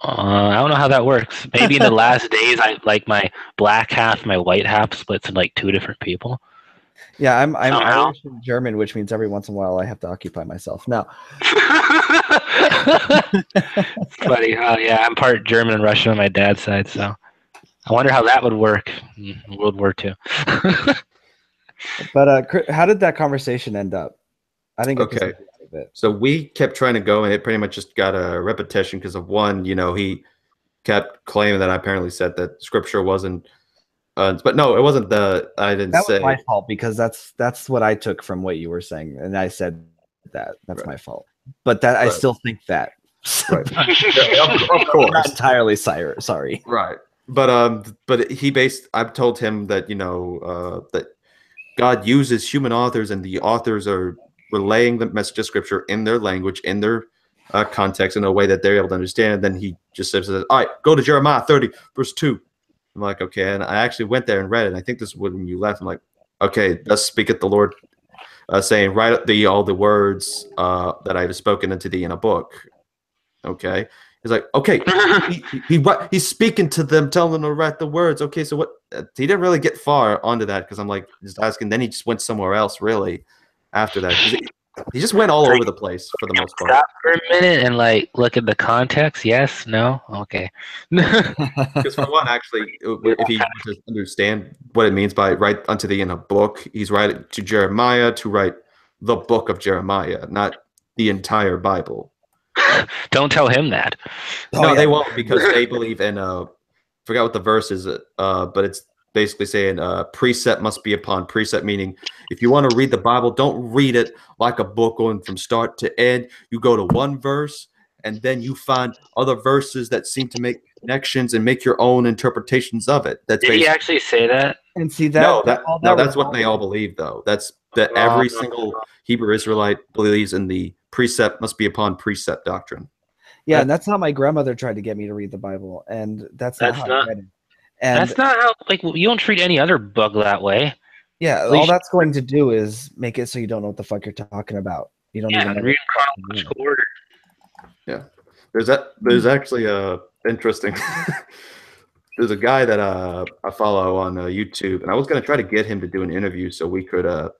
I don't know how that works. Maybe in the last days, like my black half, my white half splits in like two different people. Yeah, I'm Irish and German, which means every once in a while I have to occupy myself. Now, funny. Yeah, I'm part German and Russian on my dad's side, so I wonder how that would work in World War II. But how did that conversation end up? I think okay. So we kept trying to go, and it pretty much just got a repetition because of one. He kept claiming that I apparently said that Scripture wasn't. But no, it wasn't I didn't say. That was my fault because that's what I took from what you were saying, and I said that. That's my fault. But I still think that. Right. Of course. Not entirely sorry. Right. But I've told him that that God uses human authors, and the authors are relaying the message of Scripture in their language, in their context, in a way that they're able to understand. And then he just says, all right, go to Jeremiah 30, verse 2. I'm like, okay. And I actually went there and read it. And I think this is when you left. I'm like, okay, thus speaketh the Lord, saying, write up all the words that I have spoken unto thee in a book. Okay. He's like, okay, he's speaking to them, telling them to write the words. Okay, so he didn't really get far onto that because I'm like just asking. Then he just went somewhere else really after that. 'Cause he just went all over the place for the most part. Stop for a minute and like look at the context. Yes, no, okay. Because for one, actually, if he wants to understand what it means by write unto thee in a book, he's writing to Jeremiah to write the book of Jeremiah, not the entire Bible. Don't tell him that. No, they won't because they believe in forgot what the verse is, but it's basically saying precept must be upon precept, meaning if you want to read the Bible, don't read it like a book going from start to end. You go to one verse and then you find other verses that seem to make connections and make your own interpretations of it. That's Did he actually say that? And see that? No, that's what they all believe, though. That's that every single Hebrew Israelite believes in the precept must be upon precept doctrine. Yeah, and that's how my grandmother tried to get me to read the Bible, and that's not how I read it. And that's not how. Like, you don't treat any other book that way. Yeah, all that's going to do is make it so you don't know what the fuck you're talking about. You don't even know. Read in chronological order. Yeah, there's actually interesting. There's a guy that I follow on YouTube, and I was going to try to get him to do an interview so we could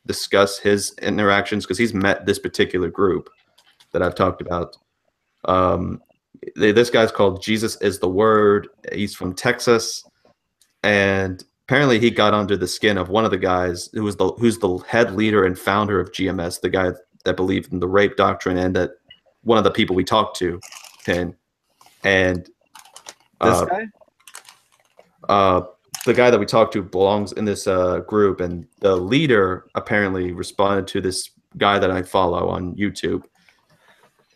discuss his interactions because he's met this particular group that I've talked about. This guy's called Jesus is the Word. He's from Texas, and apparently he got under the skin of one of the guys who's the head leader and founder of GMS, the guy that believed in the rape doctrine, and that one of the people we talked to, and this guy. The guy that we talked to belongs in this group, and the leader apparently responded to this guy that I follow on YouTube,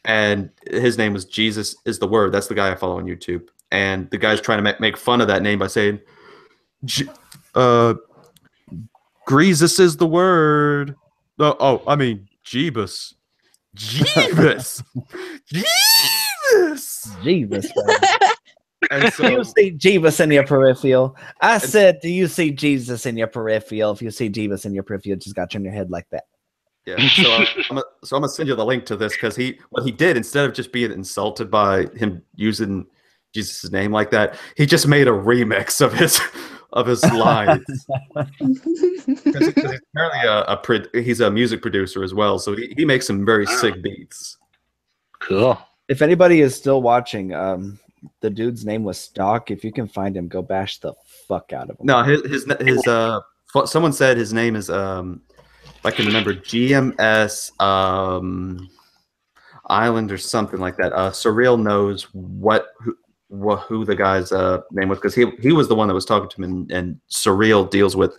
and his name was Jesus is the Word. That's the guy I follow on YouTube, and the guy's trying to make fun of that name by saying, "Jesus is the Word." I mean Jeebus. Jeebus. Jeebus. And so, do you see Jeebus in your peripheral? I said, do you see Jesus in your peripheral? If you see Jeebus in your peripheral, you just got to turn your head like that. Yeah. So I'm gonna send you the link to this because what he did, instead of just being insulted by him using Jesus' name like that, he just made a remix of his lines. Because he's apparently he's a music producer as well, so he makes some very sick beats. Cool. If anybody is still watching, the dude's name was Stock. If you can find him, go bash the fuck out of him. No, his someone said his name is if I can remember, GMS Island or something like that. Surreal knows who the guy's name was because he was the one that was talking to him, and Surreal deals with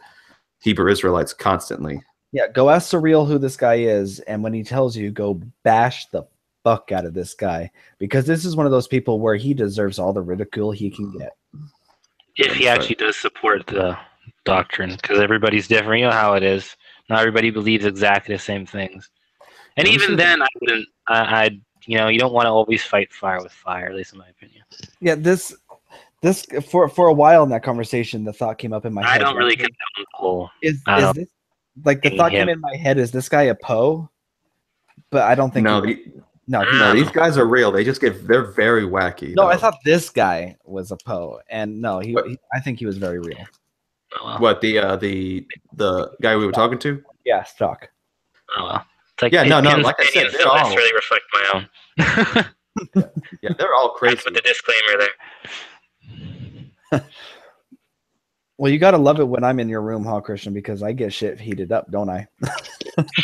Hebrew Israelites constantly. Yeah, go ask Surreal who this guy is, and when he tells you, go bash the fuck out of this guy, because this is one of those people where he deserves all the ridicule he can get. If he actually does support the doctrine, because everybody's different. You know how it is. Not everybody believes exactly the same things. And even then, I wouldn't. You don't want to always fight fire with fire, at least in my opinion. Yeah, this for a while in that conversation, the thought came up in my head. I don't really condone the whole. Is this like the thought came in my head? Is this guy a Poe? But I don't think. No, these guys are real. They're very wacky. No, I thought this guy was a Poe, and no, I think he was very real. What the guy we were talking to? Yeah, Stock. Oh well. It's like, like I said, don't necessarily reflect my own. Yeah, they're all crazy. That's with the disclaimer there. Well, you gotta love it when I'm in your room, huh, Christian? Because I get shit heated up, don't I?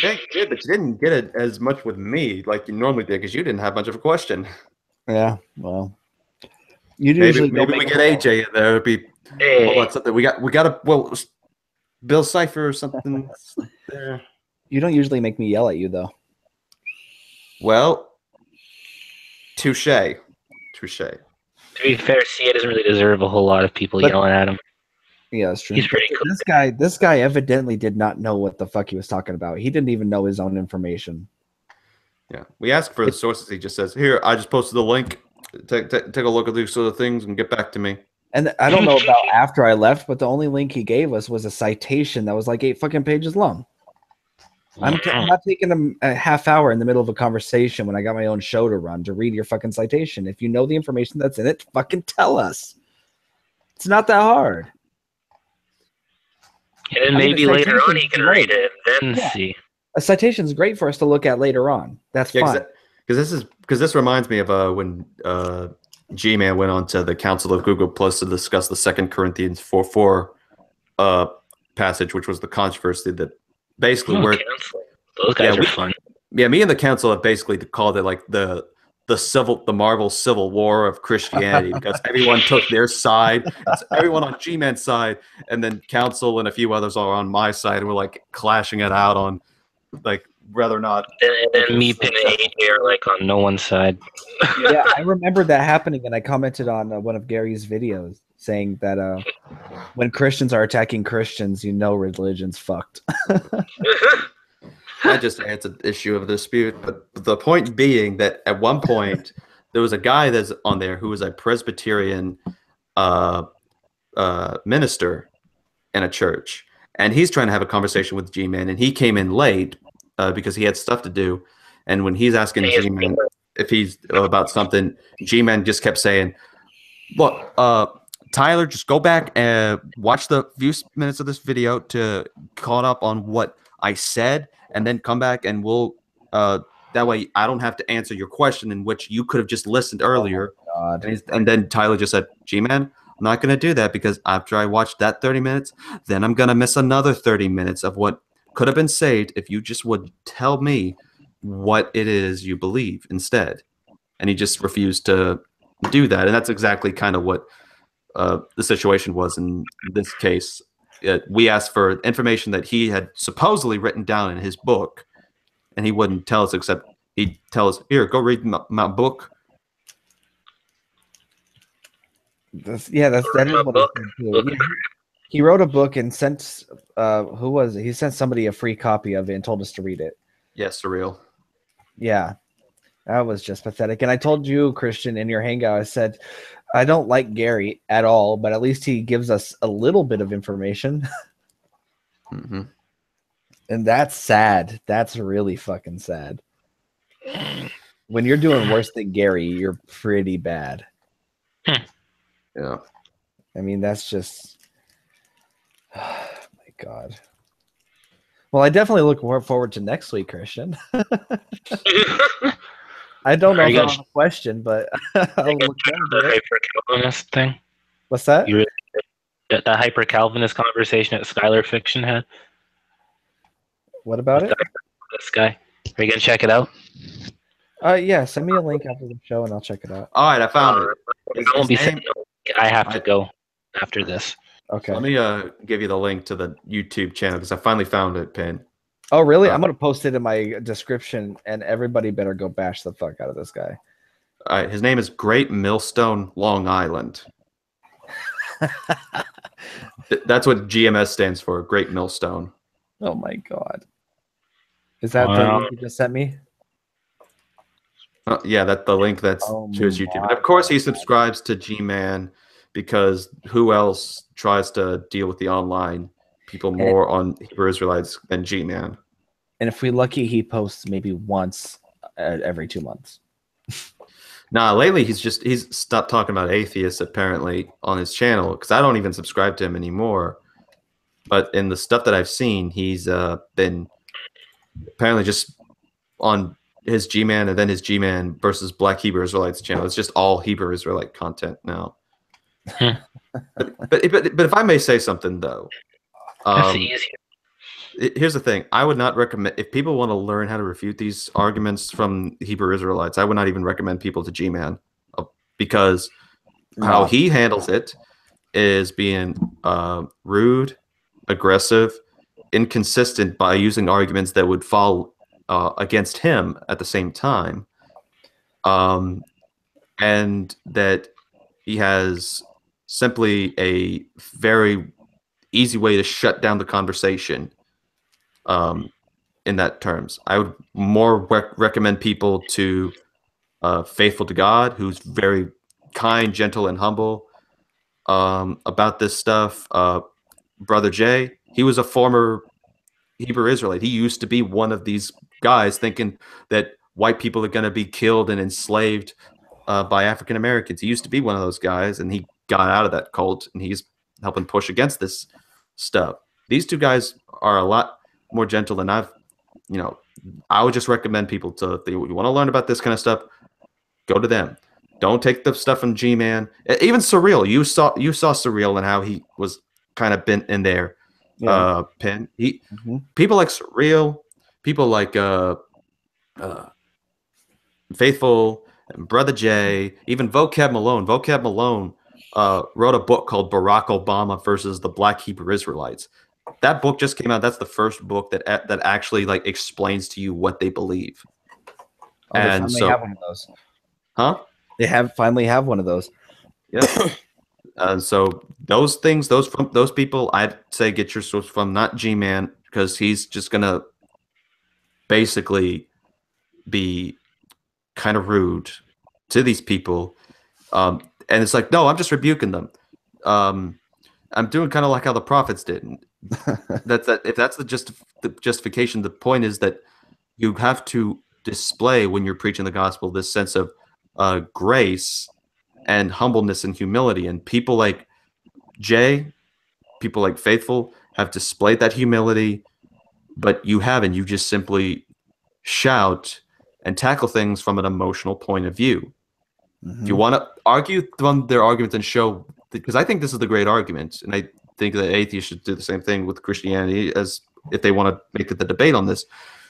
Yeah, but you didn't get it as much with me like you normally did because you didn't have much of a question. Yeah, well, maybe we get AJ in there. It'd be something we got. Bill Cipher or something there. You don't usually make me yell at you, though. Well, touche. To be fair, Sia doesn't really deserve a whole lot of people yelling at him. Yeah, that's true. He's pretty cool. This guy evidently did not know what the fuck he was talking about. He didn't even know his own information. Yeah, we asked for the sources. He just says, "Here, I just posted the link. Take a look at these sort of things and get back to me." And I don't know about after I left, but the only link he gave us was a citation that was like 8 fucking pages long. I'm not taking a half hour in the middle of a conversation when I got my own show to run to read your fucking citation. If you know the information that's in it, fucking tell us. It's not that hard. And then maybe later on he can read it, then see. A citation is great for us to look at later on. That's fine. Because this reminds me of when G-Man went on to the Council of Google Plus to discuss the 2 Corinthians 4:4 passage, which was the controversy that basically those guys are fun. Yeah, me and the council have basically called it like the Marvel Civil War of Christianity because everyone took their side. It's everyone on G-Man's side, and then council and a few others are on my side, and we're like clashing it out on like whether or not. And then me and AJ are like on no one's side. Yeah, I remember that happening, and I commented on one of Gary's videos saying that when Christians are attacking Christians, religion's fucked. I just say it's an issue of dispute, but the point being that at one point there was a guy that's on there who was a Presbyterian minister in a church, and he's trying to have a conversation with G-Man, and he came in late because he had stuff to do, and when he's asking G-Man if he's about something, G-Man just kept saying, "Look, Tyler, just go back and watch the few minutes of this video to caught up on what I said." And then come back and we'll that way I don't have to answer your question in which you could have just listened earlier. Oh and then Tyler just said, G-Man, I'm not going to do that because after I watch that 30 minutes, then I'm going to miss another 30 minutes of what could have been saved if you just would tell me what it is you believe instead. And he just refused to do that. And that's exactly kind of what the situation was in this case. We asked for information that he had supposedly written down in his book, and he wouldn't tell us except he'd tell us, "Here, go read my book." That is what he did. Yeah. He wrote a book and sent who was it? He sent somebody a free copy of it and told us to read it. Yeah, surreal. Yeah, that was just pathetic. And I told you, Christian, in your hangout, I said, I don't like Gary at all, but at least he gives us a little bit of information. Mm-hmm. And that's sad. That's really fucking sad. When you're doing worse than Gary, you're pretty bad. Yeah. I mean, that's just... Oh, my God. Well, I definitely look more forward to next week, Christian. I don't know if I have a question, but I'll look forward to it. Hyper-Calvinist thing? What's that? The hyper-Calvinist conversation that Skylar Fiction had? What about it? This guy. Are you going to check it out? Yeah, send me a link after the show and I'll check it out. All right, I found it. I have to go after this. Okay. Let me give you the link to the YouTube channel because I finally found it, Pin. Oh, really? I'm going to post it in my description, and everybody better go bash the fuck out of this guy. His name is Great Millstone, Long Island. That's what GMS stands for, Great Millstone. Oh, my God. Is that the link you just sent me? Yeah, that's the link that's to his YouTube. And, of course, he subscribes to G-Man because who else tries to deal with the online people more on Hebrew Israelites than G-Man? And if we're lucky, he posts maybe once every 2 months. Nah, lately he's stopped talking about atheists apparently on his channel because I don't even subscribe to him anymore. But in the stuff that I've seen, he's been apparently just on his G-Man and then his G-Man versus Black Hebrew Israelites channel. It's just all Hebrew Israelite content now. but if I may say something though, here's the thing. I would not recommend, if people want to learn how to refute these arguments from Hebrew Israelites, I would not even recommend people to G-Man because how he handles it is being rude, aggressive, inconsistent by using arguments that would fall against him at the same time. And that he has simply a very easy way to shut down the conversation in that terms. I would more recommend people to Faithful to God, who's very kind, gentle, and humble about this stuff. Brother Jay, he was a former Hebrew Israelite. He used to be one of these guys thinking that white people are going to be killed and enslaved by African Americans. He used to be one of those guys, and he got out of that cult, and he's helping push against this stuff. These two guys are a lot more gentle than I've, I would just recommend people to, if you want to learn about this kind of stuff, go to them. Don't take the stuff from G-Man. Even Surreal. You saw Surreal and how he was kind of bent in there. Pen. People like Surreal, people like Faithful and Brother Jay, even Vocab Malone. Vocab Malone wrote a book called Barack Obama versus the Black Hebrew Israelites. That book just came out. That's the first book that actually like explains to you what they believe. Oh, they finally have one of those. Huh? They finally have one of those. Yeah. So those things, those people, I'd say get your source from, not G-Man, because he's just gonna basically be kind of rude to these people, and it's like, no, I'm just rebuking them. I'm doing kind of like how the prophets did. If that's the justification, the point is that you have to display, when you're preaching the gospel, this sense of grace and humbleness and humility. And people like Jay, people like Faithful have displayed that humility, but you haven't. You just simply shout and tackle things from an emotional point of view. If you want to argue from their arguments and show, because I think this is the great argument, and I think that atheists should do the same thing with Christianity, as if they want to make it the debate on this,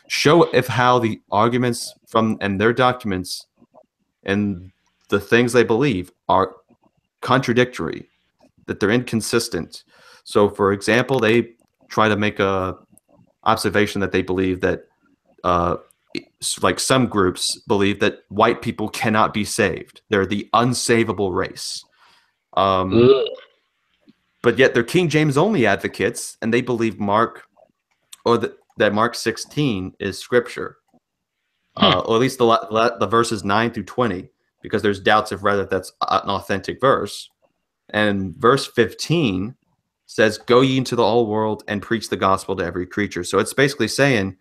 show how the arguments from and their documents and the things they believe are contradictory, that they're inconsistent. So, for example, they try to make a observation that they believe that like some groups believe that white people cannot be saved. They're the unsavable race. But yet they're King James only advocates, and they believe that Mark 16 is scripture. Or at least the verses 9 through 20, because there's doubts of whether that's an authentic verse. And verse 15 says, "Go ye into the whole world and preach the gospel to every creature." So it's basically saying,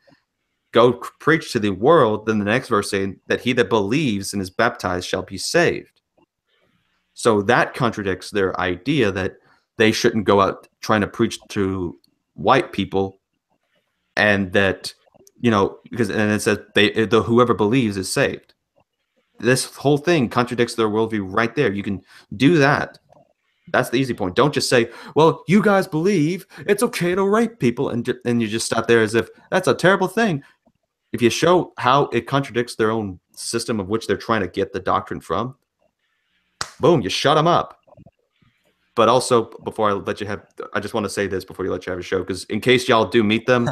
go preach to the world. Then the next verse saying that he that believes and is baptized shall be saved. So that contradicts their idea that they shouldn't go out trying to preach to white people, and that, because it says whoever believes is saved. This whole thing contradicts their worldview right there. You can do that. That's the easy point. Don't just say, well, you guys believe it's okay to rape people, and you just stop there as if that's a terrible thing. If you show how it contradicts their own system of which they're trying to get the doctrine from, boom, you shut them up. But also, before I let you have, I just want to say this before you let you have a show, because in case y'all do meet them,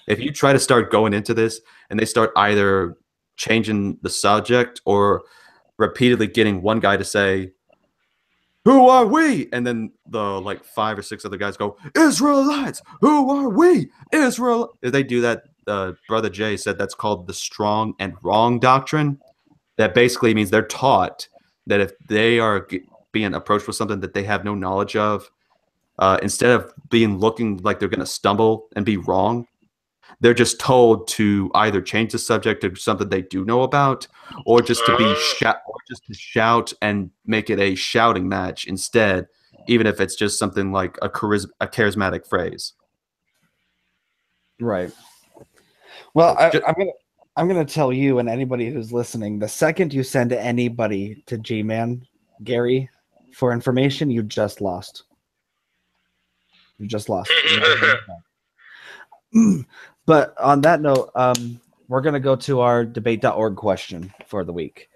if you try to start going into this and they start either changing the subject or repeatedly getting one guy to say, "Who are we?" and then the like 5 or 6 other guys go, "Israelites, who are we? Israel." If they do that, Brother Jay said that's called the strong and wrong doctrine. That basically means they're taught that if they are being approached with something that they have no knowledge of, instead of looking like they're going to stumble and be wrong, they're just told to either change the subject to something they do know about, or just to shout and make it a shouting match instead, even if it's just something like a charismatic phrase. Right. Well, I'm gonna tell you and anybody who's listening, the second you send anybody to G-Man, Gary, for information, you just lost. You just lost. But on that note, we're going to go to our debate.org question for the week.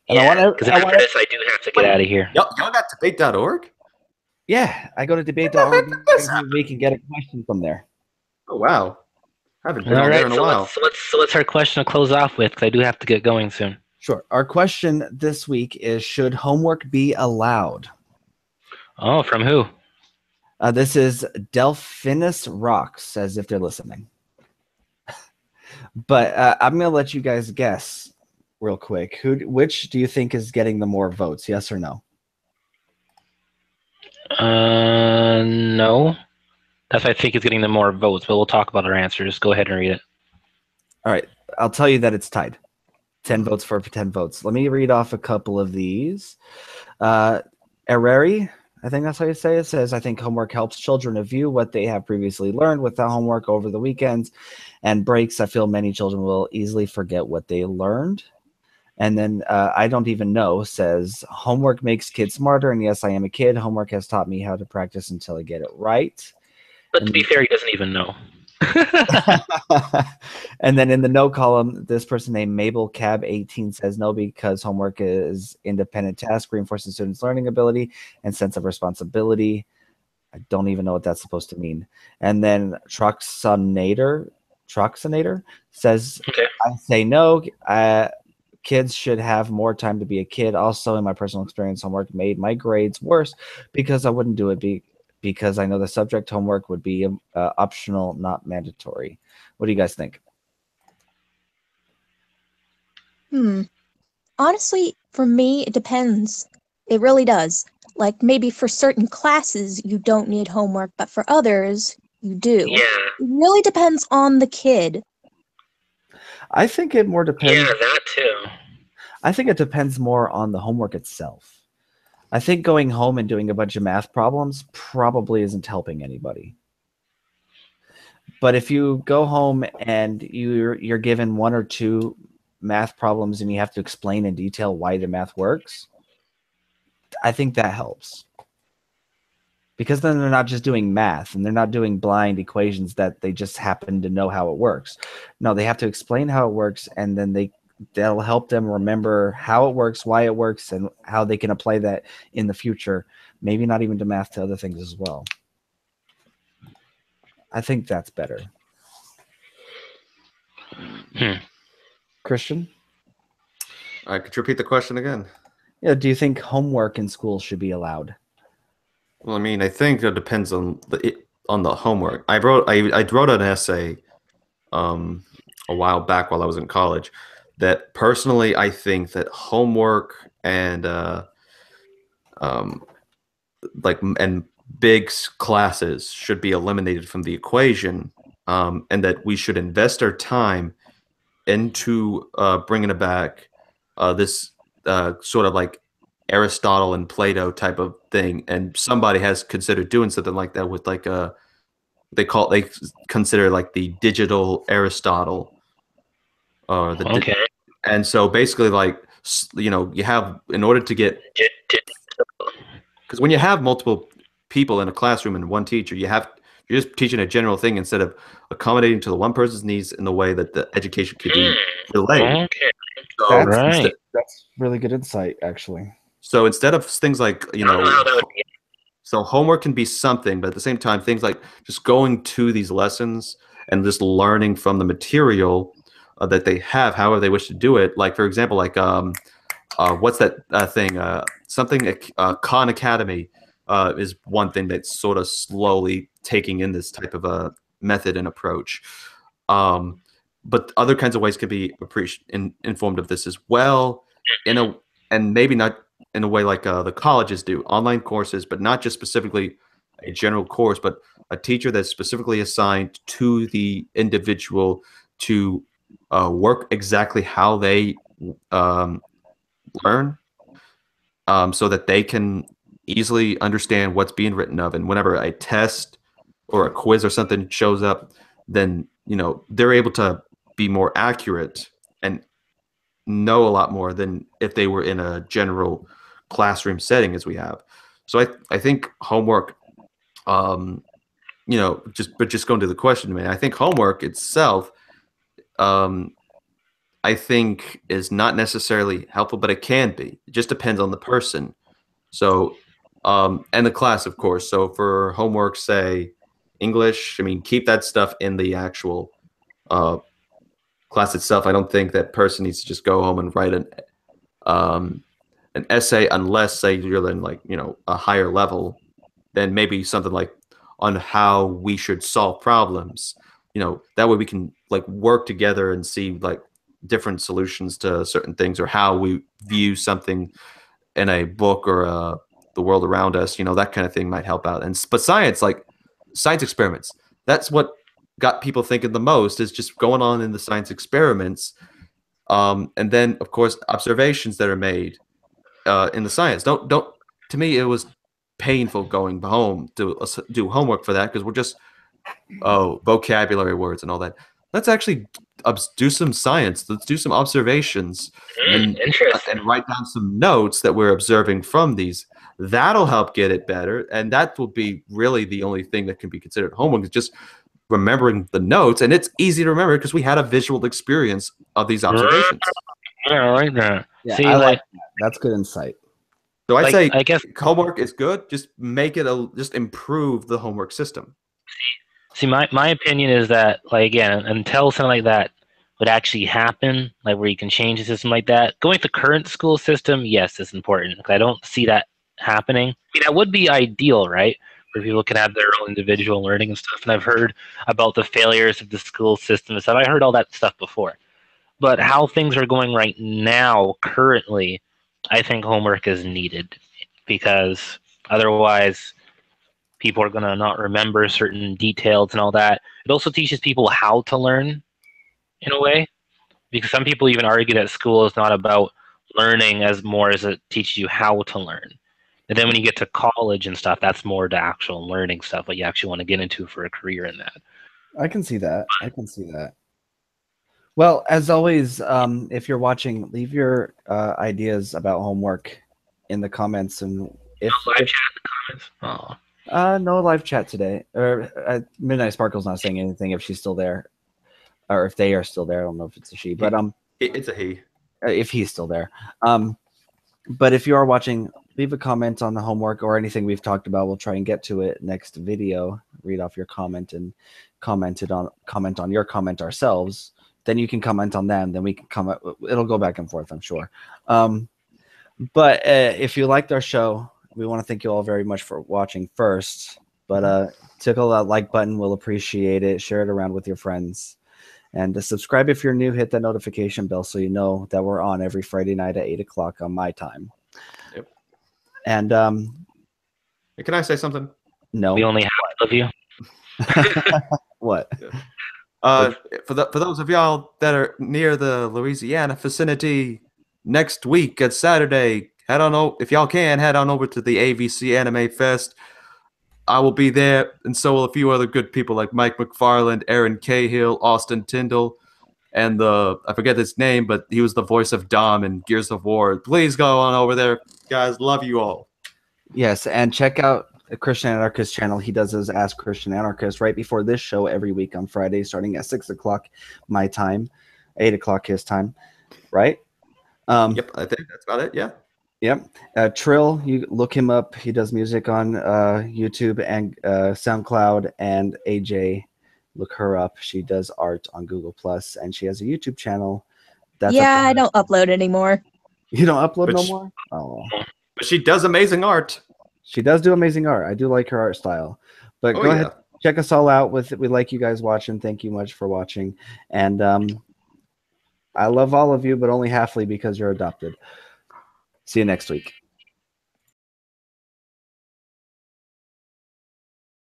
And because after this, I do have to get out of here. Y'all got debate.org? Yeah, I go to debate.org every week and get a question from there. Oh, wow. I haven't been on there in a while. So let's our question to close off with, because I do have to get going soon. Sure. Our question this week is, should homework be allowed? Oh, from who? This is Delphinus Rocks, as if they're listening. But I'm going to let you guys guess real quick. Which do you think is getting the more votes, yes or no? No. That's what I think is getting the more votes, but we'll talk about our answers. Go ahead and read it. All right. I'll tell you that it's tied. 10 votes for 10 votes. Let me read off a couple of these. Ereri, I think that's how you say it. It says, I think homework helps children review what they have previously learned with the homework over the weekends and breaks. I feel many children will easily forget what they learned. And then I don't even know says, homework makes kids smarter. And yes, I am a kid. Homework has taught me how to practice until I get it right. But to be fair, he doesn't even know. And then in the no column, this person named Mabel Cab 18 says no, because homework is independent task, reinforcing students' learning ability and sense of responsibility. I don't even know what that's supposed to mean. And then Truxonator says, okay. I say no. Kids should have more time to be a kid. Also, in my personal experience, homework made my grades worse because I wouldn't do it because I know the subject homework would be optional, not mandatory. What do you guys think? Honestly, for me, it depends. It really does. Like, maybe for certain classes, you don't need homework, but for others, you do. Yeah. It really depends on the kid. I think it more depends. Yeah, that too. I think it depends more on the homework itself. I think going home and doing a bunch of math problems probably isn't helping anybody. But if you go home and you're given 1 or 2 math problems and you have to explain in detail why the math works, I think that helps. Because then they're not just doing math and they're not doing blind equations that they just happen to know how it works. No, they have to explain how it works, and then that'll help them remember how it works, why it works, and how they can apply that in the future. Maybe not even to math, to other things as well. I think that's better. Christian? Could you repeat the question again? Yeah, do you think homework in school should be allowed? Well, I mean, I think it depends on the homework. I wrote an essay a while back while I was in college that personally I think that homework and big classes should be eliminated from the equation, and that we should invest our time into bringing it back this sort of like Aristotle and Plato type of thing. And somebody has considered doing something like that with like they consider like the digital Aristotle. Okay. And so basically, like, you know, you have, in order to get, because when you have multiple people in a classroom and one teacher, you're just teaching a general thing instead of accommodating to the one person's needs in the way that the education could be relayed. Okay. So that's really good insight, actually. So instead of things like, you know, so homework can be something, but at the same time, things like just going to these lessons and just learning from the material that they have, however they wish to do it. Like, for example, like what's that thing? Something Khan Academy is one thing that's sort of slowly taking in this type of a method and approach. But other kinds of ways can be informed of this as well, and maybe not in a way like the colleges do, online courses, but not just specifically a general course, but a teacher that's specifically assigned to the individual to work exactly how they learn, so that they can easily understand what's being written of. And whenever a test or a quiz or something shows up, then, you know, they're able to be more accurate and know a lot more than if they were in a general classroom setting as we have. So I think homework, you know, just going to the question, man, I think homework itself, I think is not necessarily helpful, but it can be. It just depends on the person. So, and the class, of course. So for homework, say English, I mean, keep that stuff in the actual class itself. I don't think that person needs to just go home and write an essay, unless, say, you're in, like, you know, a higher level, then maybe something like on how we should solve problems. You know, that way we can like work together and see like different solutions to certain things, or how we view something in a book or the world around us. You know, that kind of thing might help out. But science, like science experiments, that's what got people thinking the most, is just going on in the science experiments. And then, of course, observations that are made in the science. To me, it was painful going home to do homework for that because we're just vocabulary words and all that. Let's actually do some science. Let's do some observations and write down some notes that we're observing from these. That'll help get it better, and that will be really the only thing that can be considered homework is just remembering the notes, and it's easy to remember because we had a visual experience of these observations. Yeah, I like that. Yeah, See, I like that. That's good insight. So I say, I guess homework is good. Just make it just improve the homework system. See, my opinion is that, like, again, until something like that would actually happen, like where you can change the system like that, going with the current school system, yes, it's important. I don't see that happening. I mean, that would be ideal, right? Where people can have their own individual learning and stuff. And I've heard about the failures of the school system and stuff. I heard all that stuff before. But how things are going right now, currently, I think homework is needed because otherwise people are going to not remember certain details and all that. It also teaches people how to learn in a way, because some people even argue that school is not about learning as more as it teaches you how to learn. And then when you get to college and stuff, that's more the actual learning stuff, what you actually want to get into for a career in that. I can see that. I can see that. Well, as always, if you're watching, leave your ideas about homework in the comments. And if live chat in the comments. no live chat today, or Midnight Sparkle's not saying anything if she's still there, or if they are still there. I don't know if it's a she, but it's a he. If he's still there. But if you are watching, leave a comment on the homework or anything we've talked about. We'll try and get to it next video. Read off your comment and comment on your comment ourselves. Then you can comment on them. Then we can comment. It'll go back and forth, I'm sure. But if you liked our show, we want to thank you all very much for watching first. But tickle that like button. We'll appreciate it. Share it around with your friends. And subscribe if you're new. Hit that notification bell so you know that we're on every Friday night at 8 o'clock on my time. Yep. And can I say something? No. We only have of you. What? For those of y'all that are near the Louisiana vicinity, next week at Saturday, head on over to the AVC Anime Fest. I will be there, and so will a few other good people like Mike McFarland, Aaron Cahill, Austin Tyndall, and I forget his name, but he was the voice of Dom in Gears of War. Please go on over there, guys. Love you all. Yes, and check out the Christian Anarchist channel. He does his Ask Christian Anarchist right before this show every week on Friday, starting at 6 o'clock my time, 8 o'clock his time, right? Yep, I think that's about it. Yeah. Yep. Trill, you look him up. He does music on YouTube and SoundCloud. And AJ, look her up. She does art on Google Plus, and she has a YouTube channel. I don't upload anymore. You don't upload no more? Oh. But she does amazing art. She does do amazing art. I do like her art style. But go ahead, check us all out. We like you guys watching. Thank you much for watching. And I love all of you, but only halfly because you're adopted. See you next week.